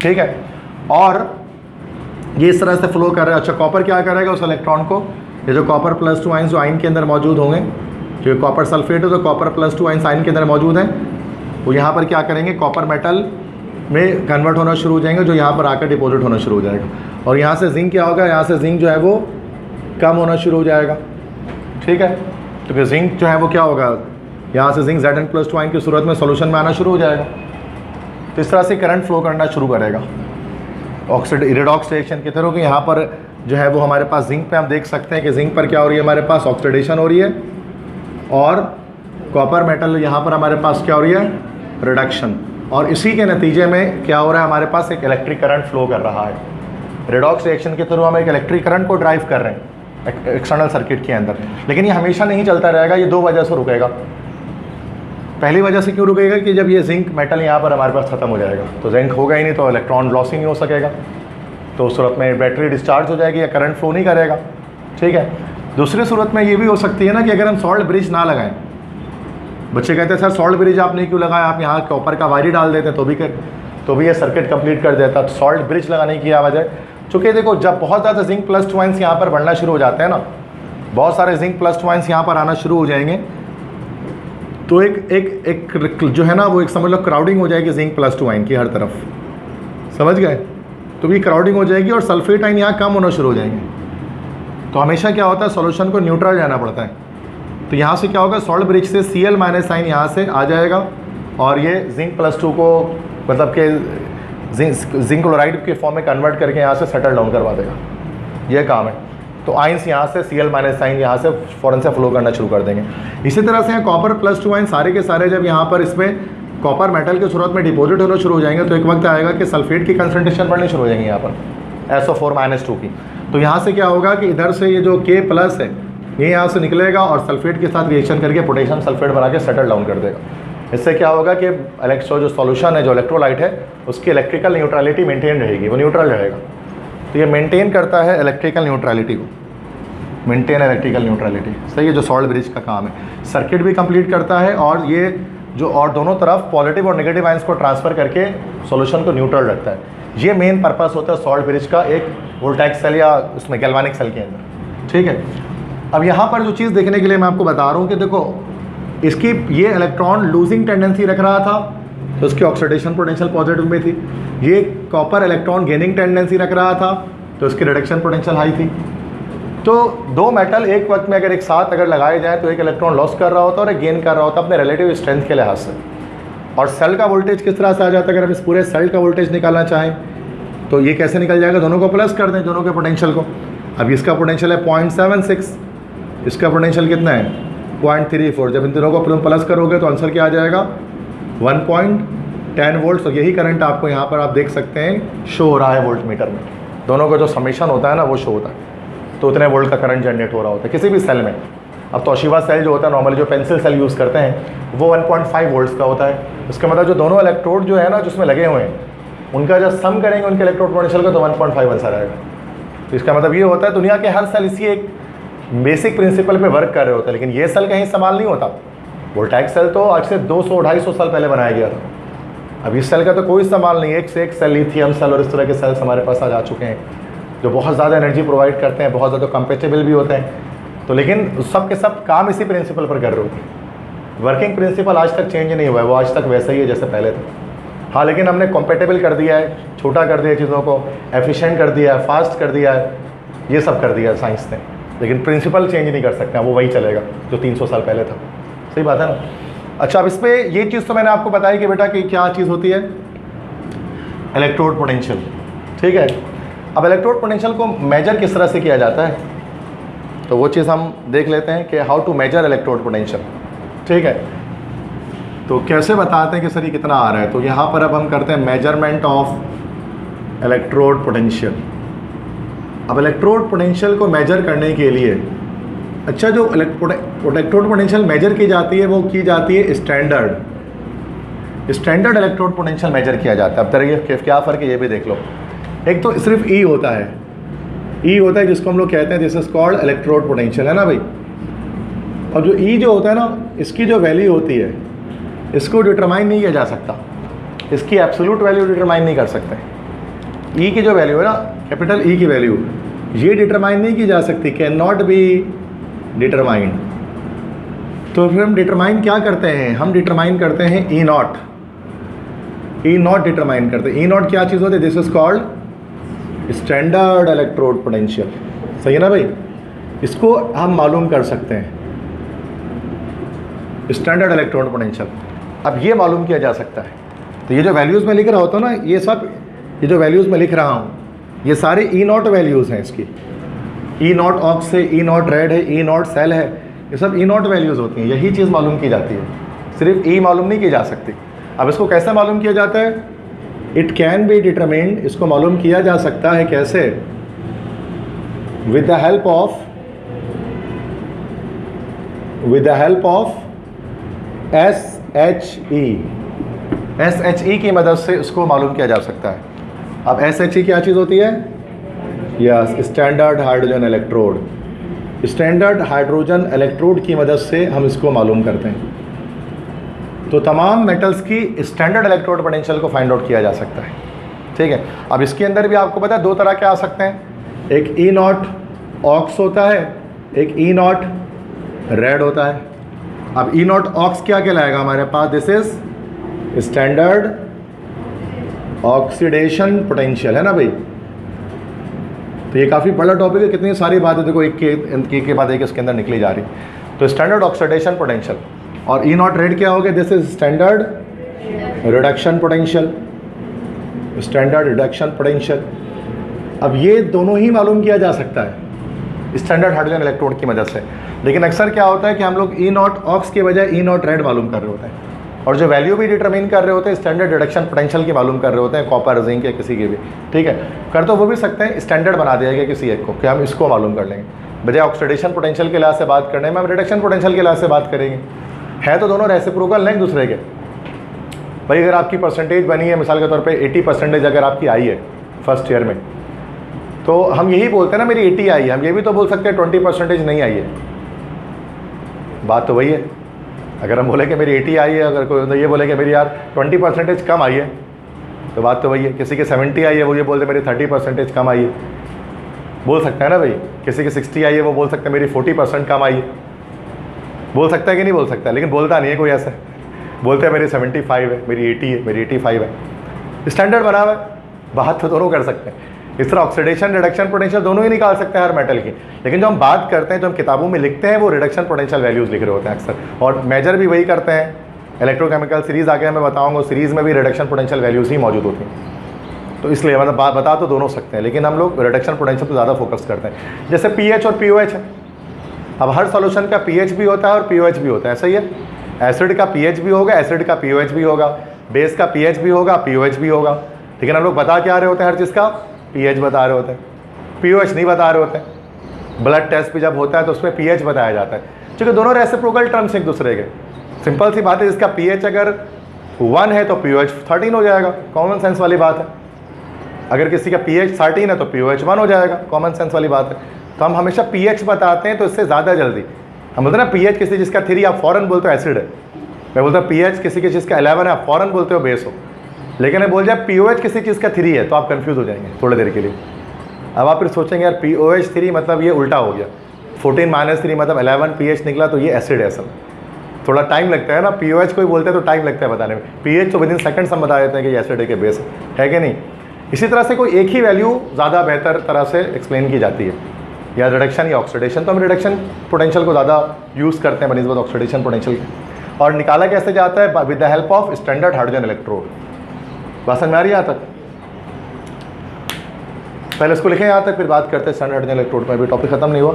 ठीक है। और ये इस तरह से फ्लो कर रहा है। अच्छा, कॉपर क्या करेगा उस इलेक्ट्रॉन को, ये जो कॉपर +2 आइंस जो आइन के अंदर मौजूद होंगे, जो कॉपर सल्फेट है तो कॉपर +2 आइंस आइन के अंदर मौजूद हैं, वो यहाँ पर क्या करेंगे, कॉपर मेटल में कन्वर्ट होना शुरू हो जाएंगे, जो यहाँ पर आकर डिपॉजिट होना शुरू हो जाएगा। और यहाँ से जिंक क्या होगा, यहाँ से जिंक जो है वो कम होना शुरू हो जाएगा, ठीक है। तो फिर जिंक जो है वो क्या होगा, यहाँ से जिंक Zn+2 आइन की सूरत में सॉल्यूशन में आना शुरू हो जाएगा। तो इस तरह से करंट फ्लो करना शुरू करेगा रिडॉक्स रिएक्शन के थ्रू। कि यहाँ पर जो है वो हमारे पास जिंक पे हम देख सकते हैं कि जिंक पर क्या हो रही है, हमारे पास ऑक्सीडेशन हो रही है, और कॉपर मेटल यहाँ पर हमारे पास क्या हो रही है, रिडक्शन। और इसी के नतीजे में क्या हो रहा है, हमारे पास एक इलेक्ट्रिक करंट फ्लो कर रहा है। रिडॉक्स रिएक्शन के थ्रू हम एक इलेक्ट्रिक करंट को ड्राइव कर रहे हैं एक्सटर्नल सर्किट के अंदर। लेकिन ये हमेशा नहीं चलता रहेगा, ये 2 वजह से रुकेगा। पहली वजह से क्यों रुकेगा कि जब ये जिंक मेटल यहाँ पर हमारे पास ख़त्म हो जाएगा, तो जिंक होगा ही नहीं, तो इलेक्ट्रॉन लॉस ही नहीं हो सकेगा, तो उस सूरत में बैटरी डिस्चार्ज हो जाएगी या करंट फ्लो नहीं करेगा, ठीक है। दूसरी सूरत में ये भी हो सकती है ना कि अगर हम सॉल्ट ब्रिज ना लगाएं, बच्चे कहते हैं सर सॉल्ट ब्रिज आपने क्यों लगाया, आप यहाँ कॉपर का वायर ही डाल देते तो भी ये सर्किट कंप्लीट कर देता। तो सॉल्ट ब्रिज लगाने की वजह, चूँकि देखो जब बहुत ज़्यादा जिंक +2 आइंस यहाँ पर बढ़ना शुरू हो जाते हैं ना, बहुत सारे जिंक +2 आइंस यहाँ पर आना शुरू हो जाएंगे, तो एक जो है ना वो एक समझ लो क्राउडिंग हो जाएगी जिंक +2 आइन की हर तरफ, समझ गए। तो ये क्राउडिंग हो जाएगी और सल्फेट आइन यहाँ कम होना शुरू हो जाएंगे। तो हमेशा क्या होता है, सॉल्यूशन को न्यूट्रल जाना पड़ता है। तो यहाँ से क्या होगा, सॉल्ट ब्रिज से Cl- आइन यहाँ से आ जाएगा, और ये जिंक +2 को मतलब कि जिंक क्लोराइड के फॉर्म में कन्वर्ट करके यहाँ से सेटल डाउन करवा देगा, ये काम है। तो आइंस यहाँ से Cl- आइन यहाँ से फ़ौरन से फ्लो करना शुरू कर देंगे। इसी तरह से कॉपर +2 आइन सारे के सारे जब यहाँ पर इसमें कॉपर मेटल के सूरत में डिपॉजिट होना शुरू हो जाएंगे, तो एक वक्त आएगा कि सल्फेट की कंसनट्रेशन बढ़नी शुरू हो जाएंगी यहाँ पर SO4- की। तो यहाँ से क्या होगा कि इधर से ये जो K+ है ये यहाँ से निकलेगा और सल्फेट के साथ रिएक्शन करके पोटेशियम सल्फेट बना के सेटल डाउन कर देगा। इससे क्या होगा कि जो सॉल्यूशन है, जो इलेक्ट्रोलाइट है, उसकी इलेक्ट्रिकल न्यूट्रलिटी मेंटेन रहेगी, वो न्यूट्रल रहेगा। तो ये मेंटेन करता है इलेक्ट्रिकल न्यूट्रलिटी को, मेंटेन इलेक्ट्रिकल न्यूट्रलिटी, सही है, जो सॉल्ट ब्रिज का काम है। सर्किट भी कंप्लीट करता है, और ये जो और दोनों तरफ पॉजिटिव और नेगेटिव आइंस को ट्रांसफ़र करके सॉल्यूशन को न्यूट्रल रखता है। ये मेन पर्पस होता है सॉल्ट ब्रिज का एक वोल्टाइक सेल या उसमें गैल्वानिक सेल के अंदर, ठीक है। अब यहाँ पर जो चीज़ देखने के लिए मैं आपको बता रहा हूँ कि देखो इसकी ये इलेक्ट्रॉन लूजिंग टेंडेंसी रख रहा था, तो उसकी ऑक्सीडेशन पोटेंशियल पॉजिटिव में थी। ये कॉपर इलेक्ट्रॉन गेनिंग टेंडेंसी रख रहा था, तो उसकी रिडक्शन पोटेंशियल हाई थी। तो 2 मेटल एक वक्त में अगर एक साथ अगर लगाए जाए तो एक इलेक्ट्रॉन लॉस कर रहा होता है और एक गेन कर रहा होता है अपने रिलेटिव स्ट्रेंथ के लिहाज से। और सेल का वोल्टेज किस तरह से आ जाता है, अगर हम इस पूरे सेल का वोल्टेज निकालना चाहें तो ये कैसे निकल जाएगा, दोनों को प्लस कर दें, दोनों के पोटेंशियल को। अब इसका पोटेंशियल है 0.76, इसका पोटेंशियल कितना है 0.34। जब इन दोनों को प्लस करोगे तो आंसर क्या आ जाएगा 1.10 वोल्ट। तो यही करंट आपको यहाँ पर आप देख सकते हैं शो हो रहा है वोल्ट मीटर में, दोनों का जो समेशन होता है ना वो शो होता है, तो उतने वोल्ट का करंट जनरेट हो रहा होता है किसी भी सेल में। अब तोशिबा सेल जो होता है नॉर्मली जो पेंसिल सेल यूज़ करते हैं वो 1.5 वोल्ट्स का होता है। इसका मतलब जो दोनों इलेक्ट्रोड जो है ना जिसमें लगे हुए हैं उनका जब सम करेंगे उनके इलेक्ट्रोड पोटेंशियल का तो 1.5 आंसर आएगा। तो इसका मतलब ये होता है दुनिया के हर सेल इसी एक बेसिक प्रिंसिपल पे वर्क कर रहे होते हैं, लेकिन ये सेल कहीं इस्तेमाल नहीं होता। वोल्टाइक सेल तो आज से 200-250 साल पहले बनाया गया था। अब इस सेल का तो कोई इस्तेमाल नहीं है, एक से एक सेल लिथियम सेल और इस तरह के सेल्स हमारे पास आज आ चुके हैं जो बहुत ज़्यादा एनर्जी प्रोवाइड करते हैं, बहुत ज़्यादा कंपेटेबल भी होते हैं। तो लेकिन सब के सब काम इसी प्रिंसिपल पर कर रहे होते हैं। वर्किंग प्रिंसिपल आज तक चेंज नहीं हुआ है, वो आज तक वैसा ही है जैसे पहले था। हाँ, लेकिन हमने कॉम्पेटेबल कर दिया है, छोटा कर दिया है चीज़ों को, एफिशिएंट कर दिया है, फास्ट कर दिया है, ये सब कर दिया है साइंस ने, लेकिन प्रिंसिपल चेंज नहीं कर सकते, वो वही चलेगा जो 300 साल पहले था। सही बात है ना। अच्छा, अब इस पर ये चीज़ तो मैंने आपको बताई कि बेटा कि क्या चीज़ होती है, इलेक्ट्रोड पोटेंशियल। ठीक है, अब इलेक्ट्रोड पोटेंशियल को मेजर किस तरह से किया जाता है, तो वो चीज़ हम देख लेते हैं कि how to measure electrode potential. ठीक है, तो कैसे बताते हैं कि सर ये कितना आ रहा है। तो यहाँ पर अब हम करते हैं मेजरमेंट ऑफ इलेक्ट्रोड पोटेंशियल। अब इलेक्ट्रोड पोटेंशियल को मेजर करने के लिए, अच्छा, जो इलेक्ट्रोड पोटेंशियल मेजर की जाती है वो की जाती है स्टैंडर्ड इलेक्ट्रोड पोटेंशियल मेजर किया जाता है। अब तरह क्या फ़र्क है ये भी देख लो। एक तो सिर्फ ई होता है, ई होता है जिसको हम लोग कहते हैं this is called electrode potential, है ना भाई। और जो ई जो होता है ना, इसकी जो वैल्यू होती है इसको डिटरमाइन नहीं किया जा सकता, इसकी एब्सोल्यूट वैल्यू डिटरमाइन नहीं कर सकते। ई की जो वैल्यू है ना, कैपिटल ई की वैल्यू, ये डिटरमाइन नहीं की जा सकती, कैन नॉट बी डिटरमाइंड। तो फिर हम डिटरमाइन क्या करते हैं, हम डिटरमाइन करते हैं ई नॉट डिटरमाइन करते हैं। ई नॉट क्या चीज़ होती है, this is called standard electrode potential. सही है ना भाई, इसको हम मालूम कर सकते हैं, स्टैंडर्ड इलेक्ट्रोड पोटेंशियल। अब ये मालूम किया जा सकता है। तो ये जो वैल्यूज़ मैं लिख रहा होता हूँ ना, ये सब ये जो वैल्यूज़ मैं लिख रहा हूँ ये सारे ई नॉट वैल्यूज़ हैं इसकी। ई नॉट ऑक्स है, ई नॉट रेड है, ई नॉट सेल है, ये सब ई नॉट वैल्यूज़ होती हैं। यही चीज़ मालूम की जाती है, सिर्फ ई मालूम नहीं की जा सकती। अब इसको कैसे मालूम किया जाता है, इट कैन बी डिटरमाइंड, इसको मालूम किया जा सकता है कैसे, with the help of SHE की मदद से इसको मालूम किया जा सकता है। अब SHE क्या चीज़ होती है, yes, standard hydrogen electrode. Standard hydrogen electrode की मदद से हम इसको मालूम करते हैं। तो तमाम मेटल्स की स्टैंडर्ड इलेक्ट्रोड पोटेंशियल को फाइंड आउट किया जा सकता है। ठीक है, अब इसके अंदर भी आपको पता है दो तरह के आ सकते हैं, एक ई नॉट ऑक्स होता है, एक ई नॉट रेड होता है। अब ई नॉट ऑक्स क्या कहलाएगा हमारे पास, this is standard oxidation potential, है ना भाई। तो ये काफ़ी बड़ा टॉपिक है, कितनी सारी बातें देखो एक के बाद एक इसके अंदर निकली जा रही। तो स्टैंडर्ड ऑक्सीडेशन पोटेंशियल, और ई नॉट रेड क्या हो गया, this is standard reduction potential, standard reduction potential. अब ये दोनों ही मालूम किया जा सकता है स्टैंडर्ड हाइड्रोजन इलेक्ट्रोड की मदद से। लेकिन अक्सर क्या होता है कि हम लोग ई नॉट ऑक्स के बजाय ई नॉट रेड मालूम कर रहे होते हैं, और जो वैल्यू भी डिटरमाइन कर रहे होते हैं स्टैंडर्ड रिडक्शन पोटेंशियल की मालूम कर रहे होते हैं, कॉपर, जिंक या किसी की भी। ठीक है, कर तो वो भी सकते हैं, स्टैंडर्ड बना दिया गया किसी एक को कि हम इसको मालूम कर लेंगे। बजाय ऑक्सीडेशन पोटेंशियल के लिहाज से बात करने में हम रिडक्शन पोटेंशियल के लिहाज से बात करेंगे। है तो दोनों रेसिप्रोकल नहीं दूसरे के। भाई अगर आपकी परसेंटेज बनी है मिसाल के तौर पे 80% अगर आपकी आई है फर्स्ट ईयर में, तो हम यही बोलते हैं ना मेरी 80 आई है, हम ये भी तो बोल सकते हैं 20% नहीं आई है। बात तो वही है। अगर हम बोले कि मेरी 80 आई है, अगर कोई तो ये बोले कि मेरी यार 20% कम आई है, तो बात तो वही है। किसी के 70 आई है, वो ये बोलते मेरी 30% कम आई है, बोल सकता है ना भाई। किसी के 60 आई है, वो बोल सकते हैं मेरी 40% कम आई है, बोल सकता है कि नहीं बोल सकता है, लेकिन बोलता नहीं है कोई ऐसा। बोलते हैं मेरी 75 है, मेरी 80 है, मेरी 85 है, स्टैंडर्ड बना हुआ है। बात तो दोनों कर सकते हैं। इस तरह ऑक्सीडेशन रिडक्शन पोटेंशियल दोनों ही निकाल सकते हैं हर मेटल की, लेकिन जो हम बात करते हैं, जो हम किताबों में लिखते हैं, वो रिडक्शन पोटेंशियल वैल्यूज़ लिख रहे होते हैं अक्सर, और मेजर भी वही करते हैं। इलेक्ट्रोकेमिकल सीरीज़ आगे मैं बताऊँगा, सीरीज़ में भी रिडक्शन पोटेंशियल वैल्यूज़ ही मौजूद होती हैं। तो इसलिए मतलब बता तो दोनों सकते हैं, लेकिन हम लोग रिडक्शन पोटेंशियल पर ज़्यादा फोकस करते हैं। जैसे पीएच और पीओएच है। अब हर सॉल्यूशन का पीएच भी होता है और पीओएच भी होता है, सही है। एसिड का पीएच भी होगा, एसिड का पीओएच भी होगा, बेस का पीएच भी होगा, पीओएच भी होगा। लेकिन हम लोग बता क्या रहे होते हैं, हर चीज़ का पीएच बता रहे होते हैं, पीओएच नहीं बता रहे होते हैं। ब्लड टेस्ट भी जब होता है तो उसमें पीएच बताया जाता है, क्योंकि दोनों रेसिप्रोकल टर्म्स एक दूसरे के। सिंपल सी बात है, जिसका पीएच अगर 1 है तो पीओएच 13 हो जाएगा, कॉमन सेंस वाली बात है। अगर किसी का पीएच 13 है तो पीओएच 1 हो जाएगा, कॉमन सेंस वाली बात है। तो हम हमेशा पीएच बताते हैं, तो इससे ज़्यादा जल्दी हम बोलते हैं ना पीएच किसी चीज़ का 3 आप फ़ौरन बोलते हो एसिड है। मैं बोलता हूँ पीएच किसी की चीज़ का 11 है, आप फ़ौरन बोलते हो बेस हो। लेकिन मैं बोल जाए पीओएच किसी चीज़ का 3 है, तो आप कंफ्यूज हो जाएंगे थोड़ी देर के लिए। अब आप फिर सोचेंगे यार पीओएच 3 मतलब ये उल्टा हो गया, 14 - 3 मतलब 11 पीएच निकला, तो ये एसिड है असल। थोड़ा टाइम लगता है ना, पीओएच कोई बोलते हैं तो टाइम लगता है बताने में, पीएच तो विदिन सेकंड्स हम बता देते हैं कि एसिड है कि बेस है कि नहीं। इसी तरह से कोई एक ही वैल्यू ज़्यादा बेहतर तरह से एक्सप्लेन की जाती है, या रिडक्शन या ऑक्सीडेशन, तो हम रिडक्शन पोटेंशियल को ज़्यादा यूज़ करते हैं बनिस्बत ऑक्सीडेशन पोटेंशियल के। और निकाला कैसे जाता है? With the help of standard hydrogen electrode. बात समझ में आ रही है यहाँ तक? पहले इसको लिखें यहाँ तक, फिर बात करते हैं स्टैंडर्ड हाइड्रोजन इलेक्ट्रोड पर। अभी टॉपिक खत्म नहीं हुआ,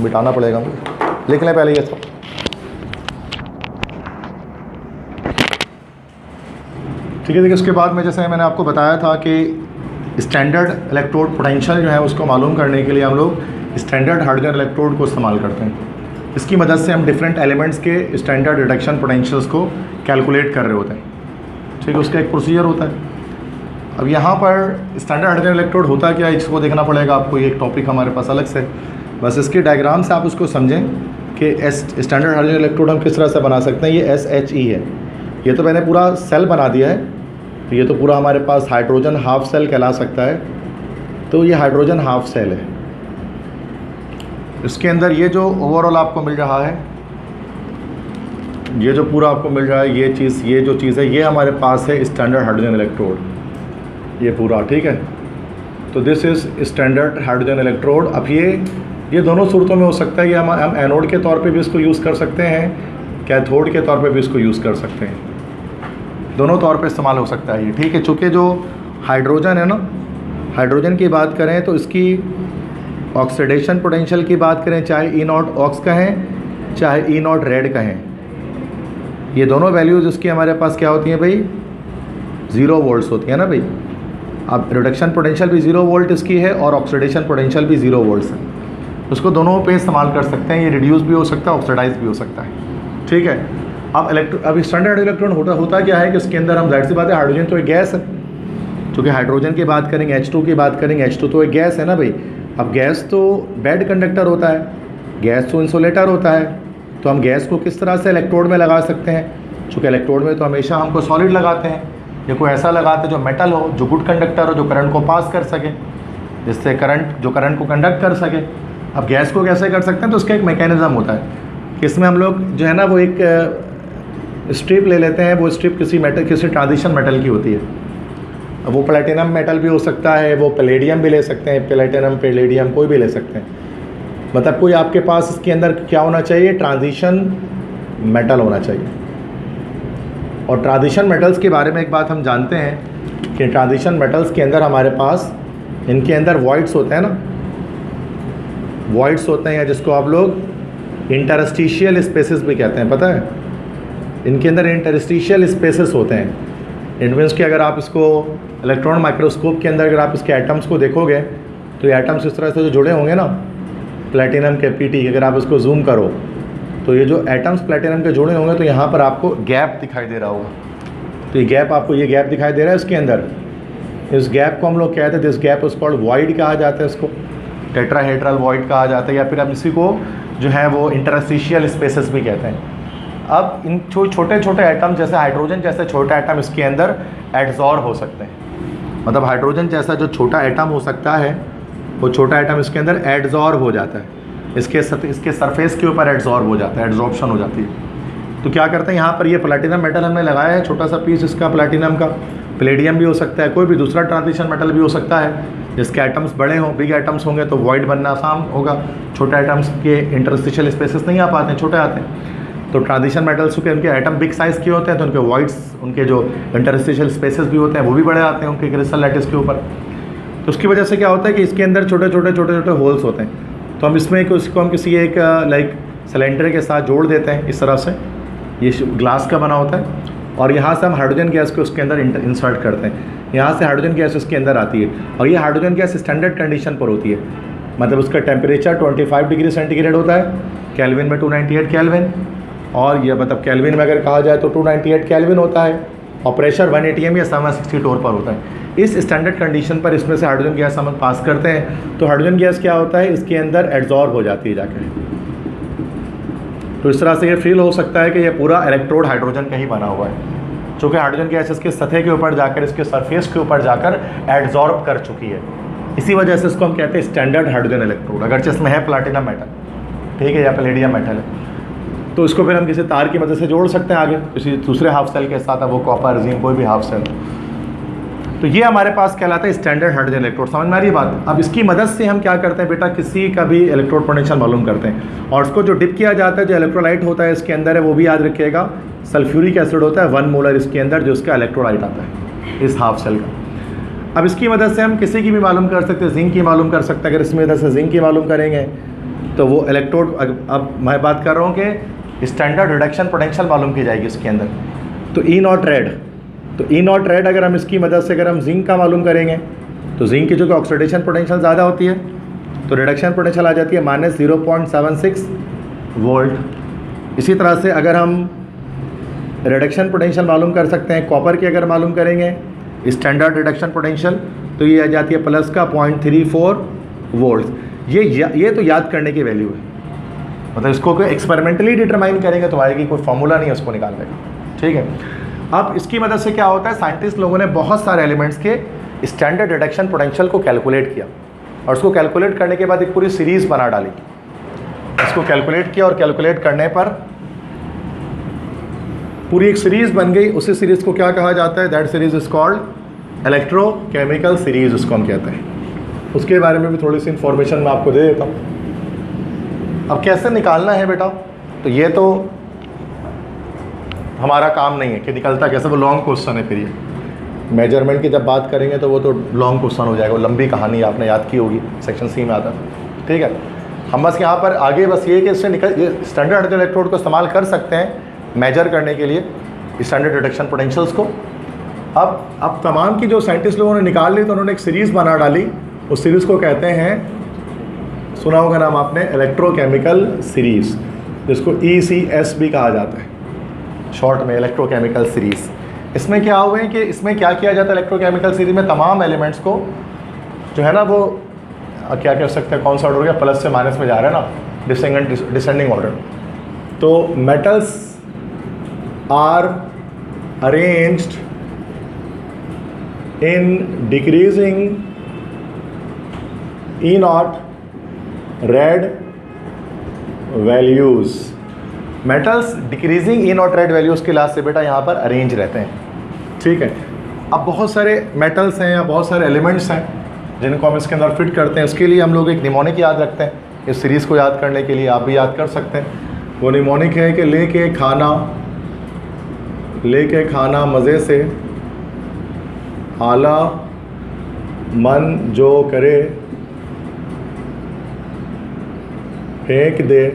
मिटाना पड़ेगा, लिख लें पहले ये सब। ठीक है, देखिए उसके बाद में जैसे मैंने आपको बताया था कि स्टैंडर्ड इलेक्ट्रोड पोटेंशियल जो है उसको मालूम करने के लिए हम लोग स्टैंडर्ड हाइड्रोजन इलेक्ट्रोड को इस्तेमाल करते हैं। इसकी मदद से हम डिफरेंट एलिमेंट्स के स्टैंडर्ड रिडक्शन पोटेंशियल्स को कैलकुलेट कर रहे होते हैं। ठीक है, उसका एक प्रोसीजर होता है। अब यहाँ पर स्टैंडर्ड हाइड्रोजन इलेक्ट्रोड होता क्या है, इसको देखना पड़ेगा आपको, ये एक टॉपिक हमारे पास अलग से। बस इसके डायग्राम से आप उसको समझें कि स्टैंडर्ड हाइड्रोजन इलेक्ट्रोड हम किस तरह से बना सकते हैं। ये SHE है, ये तो मैंने पूरा सेल बना दिया है, तो ये तो पूरा हमारे पास हाइड्रोजन हाफ सेल कहला सकता है। तो ये हाइड्रोजन हाफ सेल है, इसके अंदर ये जो ओवरऑल आपको मिल रहा है, ये जो पूरा आपको मिल रहा है, ये चीज़, ये जो चीज़ है, ये हमारे पास है स्टैंडर्ड हाइड्रोजन इलेक्ट्रोड, ये पूरा। ठीक है, तो this is standard hydrogen electrode. अब ये दोनों सूरतों में हो सकता है, ये हम एनोड के तौर पे भी इसको यूज़ कर सकते हैं, कैथोड के तौर पे भी इसको यूज़ कर सकते हैं, दोनों तौर पे इस्तेमाल हो सकता है ये। ठीक है, चूँकि जो हाइड्रोजन है ना, हाइड्रोजन की बात करें तो इसकी ऑक्सीडेशन पोटेंशियल की बात करें, चाहे E0 ऑक्स कहें चाहे E0 रेड कहें, ये दोनों वैल्यूज़ इसकी हमारे पास क्या होती हैं भाई, 0 वोल्ट्स होती है ना भाई। अब रिडक्शन पोटेंशियल भी 0 वोल्ट इसकी है और ऑक्सीडेशन पोटेंशियल भी 0 वोल्ट्स है, उसको दोनों पे इस्तेमाल कर सकते हैं। ये रिड्यूस भी हो सकता है, ऑक्सीडाइज भी हो सकता है। ठीक है, अब स्टैंडर्ड इलेक्ट्रॉन होता क्या है कि इसके अंदर हम, जाहिर सी बात है, हाइड्रोजन तो एक गैस है, क्योंकि हाइड्रोजन की बात करेंगे, H2 की बात करेंगे, H2 तो एक गैस है ना भाई। अब गैस तो बैड कंडक्टर होता है, गैस तो इंसुलेटर होता है, तो हम गैस को किस तरह से इलेक्ट्रोड में लगा सकते हैं? चूँकि इलेक्ट्रोड में तो हमेशा हमको सॉलिड लगाते हैं, या कोई ऐसा लगाते हैं जो मेटल हो, जो गुड कंडक्टर हो, जो करंट को पास कर सके, जिससे करंट को कंडक्ट कर सके। अब गैस को कैसे कर सकते हैं? तो उसका एक मैकेनिज़्म होता है, इसमें हम लोग जो है ना वो एक स्ट्रिप ले लेते हैं, वो स्ट्रिप किसी ट्रांजिशन मेटल की होती है। अब वो प्लेटिनम मेटल भी हो सकता है, वो पैलेडियम भी ले सकते हैं, प्लेटिनम पैलेडियम कोई भी ले सकते हैं। मतलब कोई आपके पास इसके अंदर क्या होना चाहिए, ट्रांजिशन मेटल होना चाहिए। और ट्रांजिशन मेटल्स के बारे में एक बात हम जानते हैं कि ट्रांजिशन मेटल्स के अंदर हमारे पास, इनके अंदर वॉइड्स होते हैं ना, वॉइड्स होते हैं, या जिसको आप लोग इंटरस्टिशियल स्पेसेस भी कहते हैं, पता है? इनके अंदर इंटरस्टिशियल स्पेसेस होते हैं। इट मीन्स कि अगर आप इसको इलेक्ट्रॉन माइक्रोस्कोप के अंदर अगर आप इसके एटम्स को देखोगे तो ये एटम्स इस तरह से जो जुड़े होंगे ना, प्लेटिनम के PT, अगर आप इसको जूम करो तो ये जो एटम्स प्लेटिनम के जुड़े होंगे तो यहाँ पर आपको गैप दिखाई दे रहा होगा। तो ये गैप आपको, ये गैप दिखाई दे रहा है इसके अंदर, इस गैप को हम लोग कहते हैं, this gap is called void कहा जाता है, इसको टेट्राहेड्रल वॉइड कहा जाता है, या फिर हम इसी को जो है वो इंटरस्टिशियल स्पेसेस भी कहते हैं। अब इन छोटे छोटे एटम जैसे हाइड्रोजन जैसे छोटे एटम इसके अंदर एड्जॉर्ब हो सकते हैं, मतलब हाइड्रोजन जैसा जो छोटा एटम हो सकता है वो छोटा एटम इसके अंदर एड्जॉर्ब हो जाता है, इसके सरफेस के ऊपर एड्जॉर्ब हो जाता है, एड्जॉर्प्शन हो जाती है। तो क्या करते हैं, यहाँ पर ये प्लैटिनम मेटल हमने लगाया है, छोटा सा पीस इसका प्लैटिनम का, पैलेडियम भी हो सकता है, कोई भी दूसरा ट्रांजिशन मेटल भी हो सकता है, जिसके एटम्स बड़े हों, बिग एटम्स होंगे तो वॉइड बनना आसान होगा, छोटे एटम्स के इंटरस्टिशियल स्पेसेस नहीं आ पाते हैं, छोटे आते हैं। तो ट्रांजिशन मेटल्स के उनके एटम बिग साइज़ के होते हैं, तो उनके वॉइड्स, उनके जो इंटरस्टिशियल स्पेसेस भी होते हैं वो भी बड़े आते हैं उनके क्रिस्टल लैटिस के ऊपर। तो उसकी वजह से क्या होता है कि इसके अंदर छोटे छोटे होल्स होते हैं, तो हम इसमें उसको हम किसी एक लाइक सिलेंडर के साथ जोड़ देते हैं इस तरह से, ये ग्लास का बना होता है, और यहाँ से हम हाइड्रोजन गैस को उसके अंदर इंसर्ट करते हैं, यहाँ से हाइड्रोजन गैस उसके अंदर आती है, और ये हाइड्रोजन गैस स्टैंडर्ड कंडीशन पर होती है, मतलब उसका टेम्परेचर 25 डिग्री सेंटीग्रेड होता है, केल्विन में 298 केल्विन, और ये मतलब केल्विन में अगर कहा जाए तो 298 केल्विन होता है, और प्रेशर 1 atm या 760 टोर पर होता है। इस स्टैंडर्ड कंडीशन पर इसमें से हाइड्रोजन गैस हम पास करते हैं, तो हाइड्रोजन गैस क्या होता है, इसके अंदर एड्जॉर्ब हो जाती है जाकर। तो इस तरह से ये फील हो सकता है कि ये पूरा इलेक्ट्रोड हाइड्रोजन का ही बना हुआ है, चूँकि हाइड्रोजन गैस इसके सतह के ऊपर जाकर, इसके सरफेस के ऊपर जाकर एड्जॉर्ब कर चुकी है। इसी वजह से इसको हम कहते हैं स्टैंडर्ड हाइड्रोजन इलेक्ट्रोड, अगरचे इसमें है प्लैटिनम मेटल, ठीक है, या पैलेडियम मेटल है। तो इसको फिर हम किसी तार की मदद से जोड़ सकते हैं आगे किसी दूसरे हाफ सेल के साथ, अब वो कॉपर जिंक कोई भी हाफ सेल। तो ये हमारे पास कहलाता है स्टैंडर्ड हाइड्रोजन इलेक्ट्रोड। समझ में आ रही है बात? अब इसकी मदद से हम क्या करते हैं बेटा, किसी का भी इलेक्ट्रोड पोटेंशियल मालूम करते हैं। और उसको जो डिप किया जाता है, जो इलेक्ट्रोलाइट होता है इसके अंदर है, वो भी याद रखिएगा, सल्फ्यूरिक एसिड होता है 1 मोलर इसके अंदर, जो उसका इलेक्ट्रोलाइट आता है इस हाफ सेल का। अब इसकी मदद से हम किसी की भी मालूम कर सकते हैं, जिंक की मालूम कर सकते हैं। अगर इसमें मदद से जिंक की मालूम करेंगे तो वो इलेक्ट्रोड, अब मैं बात कर रहा हूँ कि स्टैंडर्ड रिडक्शन पोटेंशियल मालूम की जाएगी इसके अंदर। तो ई नॉट रेड, तो ई नॉट रेड अगर हम इसकी मदद से अगर हम जिंक का मालूम करेंगे तो जिंक की जो कि ऑक्सीडेशन पोटेंशियल ज़्यादा होती है तो रिडक्शन पोटेंशियल आ जाती है -0.76 वोल्ट। इसी तरह से अगर हम रिडक्शन पोटेंशियल मालूम कर सकते हैं कॉपर की, अगर मालूम करेंगे स्टैंडर्ड रिडक्शन पोटेंशियल तो ये आ जाती है प्लस का 0.34 वोल्ट। ये तो याद करने की वैल्यू है, मतलब इसको कोई एक्सपेरिमेंटली डिटरमाइन करेंगे तो आएगी, कोई फॉर्मूला नहीं है उसको निकालने का। ठीक है, अब इसकी मदद से क्या होता है, साइंटिस्ट लोगों ने बहुत सारे एलिमेंट्स के स्टैंडर्ड रिडक्शन पोटेंशियल को कैलकुलेट किया और उसको कैलकुलेट करने के बाद एक पूरी सीरीज़ बना डाली। इसको कैलकुलेट किया और कैलकुलेट करने पर पूरी एक सीरीज़ बन गई। उसी सीरीज़ को क्या कहा जाता है, that series is called electrochemical series, उसको हम कहते हैं। उसके बारे में भी थोड़ी सी इन्फॉर्मेशन मैं आपको दे देता हूँ। अब कैसे निकालना है बेटा, तो ये तो हमारा काम नहीं है कि निकलता कैसे, वो लॉन्ग क्वेश्चन है। फिर ये मेजरमेंट की जब बात करेंगे तो वो तो लॉन्ग क्वेश्चन हो जाएगा, वो लंबी कहानी आपने याद की होगी, सेक्शन सी में आता है। ठीक है, हम बस यहाँ पर आगे बस ये कि इससे ये स्टैंडर्ड हाइड्रोजन इलेक्ट्रोड को इस्तेमाल कर सकते हैं मेजर करने के लिए स्टैंडर्ड रिडक्शन पोटेंशियल्स को। अब तमाम की जो साइंटिस्ट लोगों ने निकाल ली तो उन्होंने एक सीरीज़ बना डाली। उस सीरीज़ को कहते हैं, सुना होगा नाम आपने, इलेक्ट्रोकेमिकल सीरीज़, जिसको ECS भी कहा जाता है शॉर्ट में, इलेक्ट्रोकेमिकल सीरीज़। इसमें क्या हुआ है कि इसमें क्या किया जाता है इलेक्ट्रोकेमिकल सीरीज़ में, तमाम एलिमेंट्स को जो है ना वो क्या कह सकते हैं, कौन सा ऑर्डर हो गया, प्लस से माइनस में जा रहा है ना, डिसेंडिंग ऑर्डर। तो metals are arranged in decreasing E not red values. Metals decreasing E not red values के लिहाज से बेटा यहाँ पर अरेंज रहते हैं। ठीक है, अब बहुत सारे मेटल्स हैं या बहुत सारे एलिमेंट्स हैं जिनको हम इसके अंदर फिट करते हैं। इसके लिए हम लोग एक निमोनिक याद रखते हैं, इस सीरीज़ को याद करने के लिए आप भी याद कर सकते हैं। वो निमोनिक है कि लेके खाना मज़े से, आला मन जो करे, फेंक दे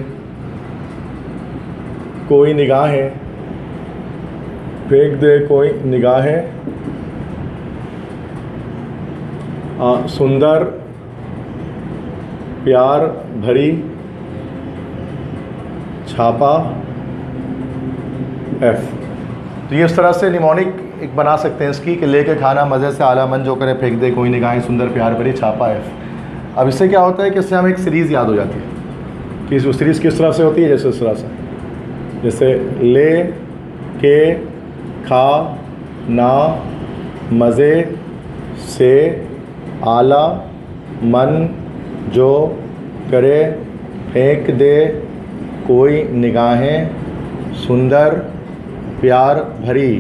कोई निगाहें, फेंक दे कोई निगाहें, सुंदर प्यार भरी छापा F। तो ये इस तरह से निमोनिक एक बना सकते हैं इसकी कि लेके खाना मज़े से, आला मन जो करे, फेंक दे कोई निगाहें, सुंदर प्यार भरी छापा F। अब इससे क्या होता है कि इससे हमें एक सीरीज़ याद हो जाती है कि वो सीरीज़ किस तरह से होती है, जैसे इस तरह से, जैसे ले के खा ना मज़े से, आला मन जो करे, फेंक दे कोई निगाहें, सुंदर प्यार भरी,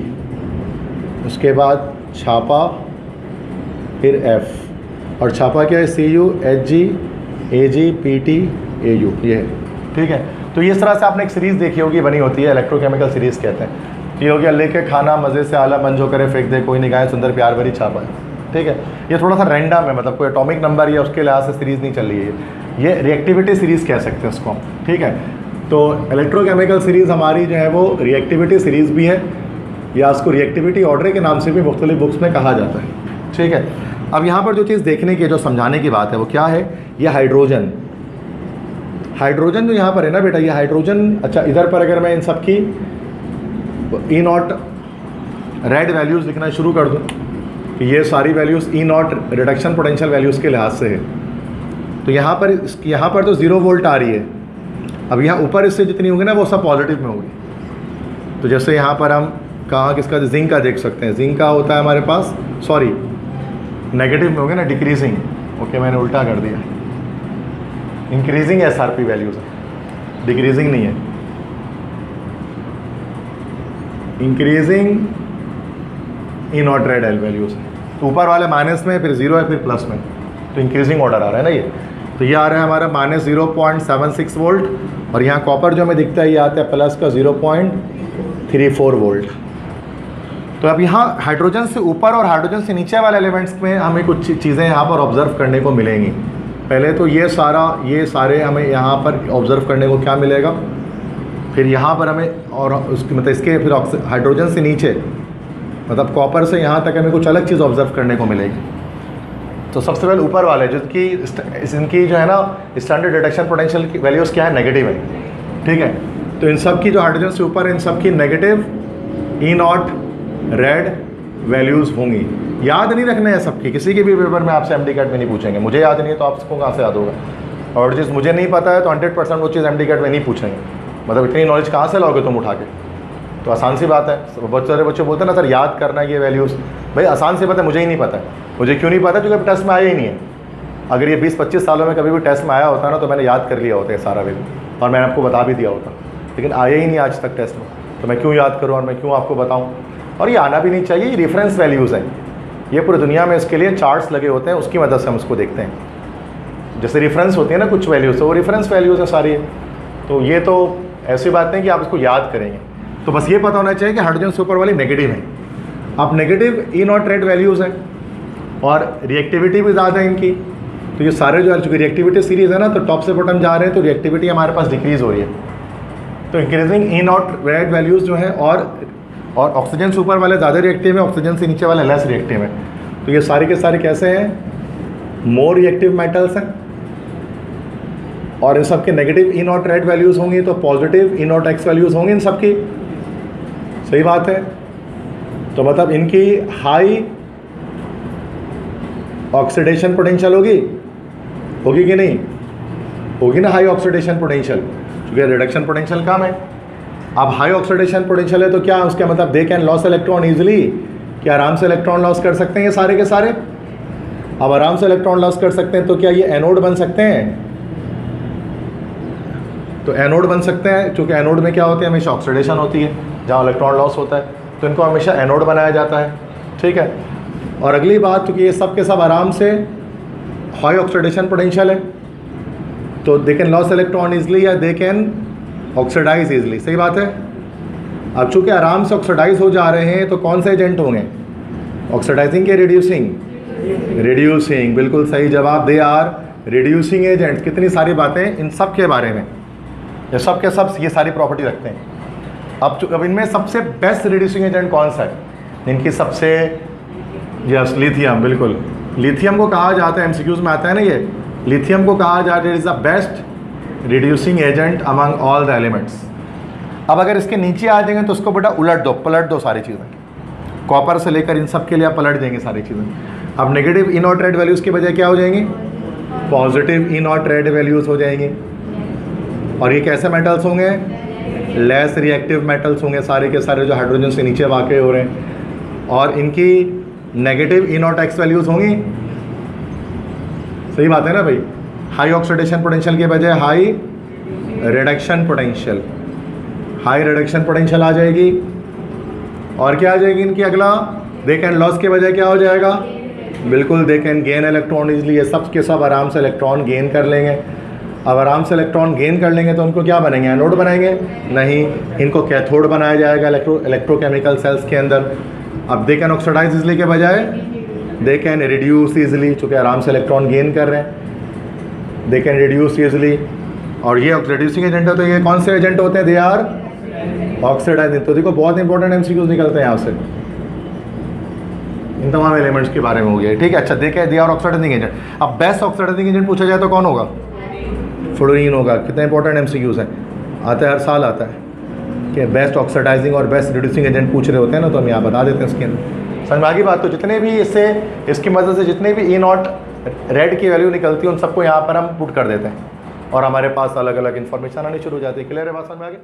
उसके बाद छापा, फिर F। और छापा क्या है, CUHG AG PT AU, ये है। ठीक है, तो ये इस तरह से आपने एक सीरीज़ देखी होगी, बनी होती है, इलेक्ट्रोकेमिकल सीरीज़ कहते हैं। ये हो गया लेके खाना मज़े से, आला मन जो करे, फेंक दे कोई निगाहें, सुंदर प्यार भरी छापा है। ठीक है, ये थोड़ा सा रैंडम है, मतलब कोई एटॉमिक नंबर या उसके लिहाज से सीरीज़ नहीं चल रही है, ये रिएक्टिविटी सीरीज़ कह सकते हैं उसको हम। ठीक है, तो इलेक्ट्रोकेमिकल सीरीज़ हमारी जो है वो रिएक्टिविटी सीरीज़ भी है, या उसको रिएक्टिविटी ऑर्डर के नाम से भी मुख्तलिफ बुक्स में कहा जाता है। ठीक है, अब यहाँ पर जो चीज़ देखने की, जो समझाने की बात है वो क्या है, ये हाइड्रोजन जो यहाँ पर है ना बेटा, ये हाइड्रोजन। अच्छा, इधर पर अगर मैं इन सब की ई नॉट रेड वैल्यूज़ लिखना शुरू कर दूँ कि ये सारी values E not reduction potential values के लिहाज से है, तो यहाँ पर तो 0 वोल्ट आ रही है। अब यहाँ ऊपर इससे जितनी होगी ना वो सब पॉजिटिव में होगी। तो जैसे यहाँ पर हम कहाँ किसका, जिंक का देख सकते हैं, जिंक का होता है हमारे पास, सॉरी नेगेटिव में होगी ना, डिक्रीजिंग। ओके, मैंने उल्टा कर दिया, इंक्रीजिंग SRP वैल्यूज़ है, डिक्रीजिंग नहीं है। Increasing E not red L values, तो ऊपर वाले माइनस में, फिर जीरो है, फिर प्लस में, तो इंक्रीजिंग ऑर्डर आ रहा है ना ये। तो ये आ रहा है हमारा -0.76 वोल्ट, और यहाँ कॉपर जो हमें दिखता है ये आता है प्लस का 0.34 वोल्ट। तो अब यहाँ हाइड्रोजन से ऊपर और हाइड्रोजन से नीचे वाले एलिमेंट्स में हमें कुछ चीज़ें यहाँ पर ऑब्जर्व करने को मिलेंगी। पहले तो ये सारे हमें यहाँ पर ऑब्जर्व करने को क्या मिलेगा, फिर यहाँ पर हमें, और उसकी मतलब इसके फिर हाइड्रोजन से नीचे मतलब कॉपर से यहाँ तक हमें कुछ अलग चीज़ ऑब्जर्व करने को मिलेगी। तो सबसे पहले ऊपर वाले जिनकी इनकी जो है ना स्टैंडर्ड रिडक्शन पोटेंशियल की वैल्यूज़ क्या है, नेगेटिव है, ठीक है। तो इन सब की जो हाइड्रोजन से ऊपर है इन सब की negative E not red values होंगी। याद नहीं रखना है सबकी, किसी के भी पेपर में आपसे MD कैट में नहीं पूछेंगे। मुझे याद नहीं है तो आपको कहाँ से याद होगा, और जिस मुझे नहीं पता है तो 100% वो चीज़ MD कैट में नहीं पूछेंगे। मतलब इतनी नॉलेज कहाँ से लाओगे तुम उठा के, तो आसान सी बात है। बहुत सारे बच्चे बोलते हैं ना सर याद करना ये वैल्यूज़, भाई आसान सी बात है, मुझे ही नहीं पता है। मुझे क्यों नहीं पता, क्योंकि टेस्ट में आया ही नहीं है। अगर ये 20-25 सालों में कभी भी टेस्ट में आया होता ना तो मैंने याद कर लिया होता है सारा वैल्यू, और मैंने आपको बता भी दिया होता, लेकिन आया ही नहीं आज तक टेस्ट में, तो मैं क्यों याद करूँ और मैं क्यों आपको बताऊँ। और ये आना भी नहीं चाहिए, ये रेफरेंस वैल्यूज़ हैं, ये पूरी दुनिया में इसके लिए चार्ट्स लगे होते हैं, उसकी मदद से हम उसको देखते हैं। जैसे रेफरेंस होती है ना कुछ वैल्यूज़, तो वो रेफरेंस वैल्यूज़ है सारी। तो ये तो ऐसी बात नहीं कि आप इसको याद करेंगे। तो बस ये पता होना चाहिए कि हाइड्रोजन से ऊपर वाली नेगेटिव है। अब negative E not red values हैं और रिएक्टिविटी भी ज़्यादा है इनकी। तो ये सारे जो है, चूँकि रिएक्टिविटी सीरीज़ है ना, तो टॉप से बॉटम जा रहे हैं, तो रिएक्टिविटी हमारे पास डिक्रीज़ हो रही है। तो increasing E not red values जो हैं, और ऑक्सीजन से ऊपर वाले ज़्यादा रिएक्टिव है, ऑक्सीजन से नीचे वाले लेस रिएक्टिव है। तो ये सारे के सारे कैसे हैं, मोर रिएक्टिव मेटल्स हैं, और इन सब के negative E not red values होंगी, तो positive E not x values होंगी इन सब की। सही बात है। तो मतलब इनकी हाई ऑक्सीडेशन पोटेंशियल होगी कि नहीं होगी ना, हाई ऑक्सीडेशन पोटेंशियल, क्योंकि रिडक्शन पोटेंशियल कम है। अब हाई ऑक्सीडेशन पोटेंशियल है तो क्या उसका मतलब they can loss electron easily, कि आराम से इलेक्ट्रॉन लॉस कर सकते हैं ये सारे के सारे। अब आराम से इलेक्ट्रॉन लॉस कर सकते हैं तो क्या ये एनोड बन सकते हैं, तो एनोड बन सकते हैं, क्योंकि एनोड में क्या होती है, हमेशा ऑक्सीडेशन होती है जहाँ इलेक्ट्रॉन लॉस होता है, तो इनको हमेशा एनोड बनाया जाता है, ठीक है। और अगली बात, क्योंकि ये सब के सब आराम से हाई ऑक्सीडेशन पोटेंशियल है, तो they can loss electron easily या दे कैन ऑक्सीडाइज ईजिली। सही बात है। अब चूँकि आराम से ऑक्सीडाइज हो जा रहे हैं तो कौन से एजेंट होंगे, ऑक्सीडाइजिंग के रिड्यूसिंग, बिल्कुल सही जवाब, दे आर रिड्यूसिंग एजेंट्स। कितनी सारी बातें इन सब के बारे में, ये सब के सब ये सारी प्रॉपर्टी रखते हैं। अब इनमें सबसे बेस्ट रिड्यूसिंग एजेंट कौन सा है, इनकी सबसे, यस लिथियम, बिल्कुल लिथियम को कहा जाता है, MCQs में आता है ना ये, लिथियम को कहा जाता है is the best reducing agent among all the elements. अब अगर इसके नीचे आ जाएंगे तो उसको बेटा पलट दो सारी चीज़ें, कॉपर से लेकर इन सब के लिए आप पलट देंगे सारी चीज़ें। अब negative E not red values के बजाय क्या हो जाएंगी, positive E not red values हो जाएंगी। और ये कैसे मेटल्स होंगे, लेस रिएक्टिव मेटल्स होंगे सारे के सारे जो हाइड्रोजन से नीचे वाक़ हो रहे हैं, और इनकी negative E not x values होंगी। सही बात है ना भाई, हाई ऑक्सीडेशन पोटेंशियल के बजाय high reduction potential, high reduction potential आ जाएगी। और क्या आ जाएगी इनकी, अगला दे कैन लॉस के बजाय क्या हो जाएगा, बिल्कुल they can gain electron easily, ये सब के सब आराम से इलेक्ट्रॉन गेन कर लेंगे। अब आराम से इलेक्ट्रॉन गेन कर लेंगे तो उनको क्या बनेंगे, एनोड बनाएंगे, नहीं, इनको कैथोड बनाया जाएगा इलेक्ट्रोकेमिकल सेल्स के अंदर। अब दे कैन ऑक्सीडाइज इजली के बजाय दे कैन रिड्यूस इजली, चूँकि आराम से इलेक्ट्रॉन गेन कर रहे हैं, दे कैन रिड्यूस इजली। और ये रिड्यूसिंग एजेंट है, तो ये कौन से एजेंट होते हैं, दे आर ऑक्सीडाइजिंग। तो देखो बहुत इंपॉर्टेंट MCQs निकलते हैं यहाँ से, इन तमाम एलिमेंट्स के बारे में हो गया, ठीक है। अच्छा देखें, दे आर ऑक्सीडाइजिंग एजेंट। अब बेस्ट ऑक्सीडाइजिंग एजेंट पूछा जाए तो कौन होगा, फ्लोरीन होगा। कितने इंपॉर्टेंट MCQs हैं, आता है हर साल आता है कि बेस्ट ऑक्सीडाइजिंग और बेस्ट रिड्यूसिंग एजेंट पूछ रहे होते हैं ना, तो हम यहाँ बता देते हैं इसके अंदर। समझ में आगे बात। तो जितने भी इसकी मदद से जितने भी ई नॉट रेड की वैल्यू निकलती है उन सबको यहाँ पर हम पुट कर देते हैं, और हमारे पास अलग अलग इन्फॉर्मेशन आनी शुरू हो जाती है। क्लियर है बात, समझ में आगे।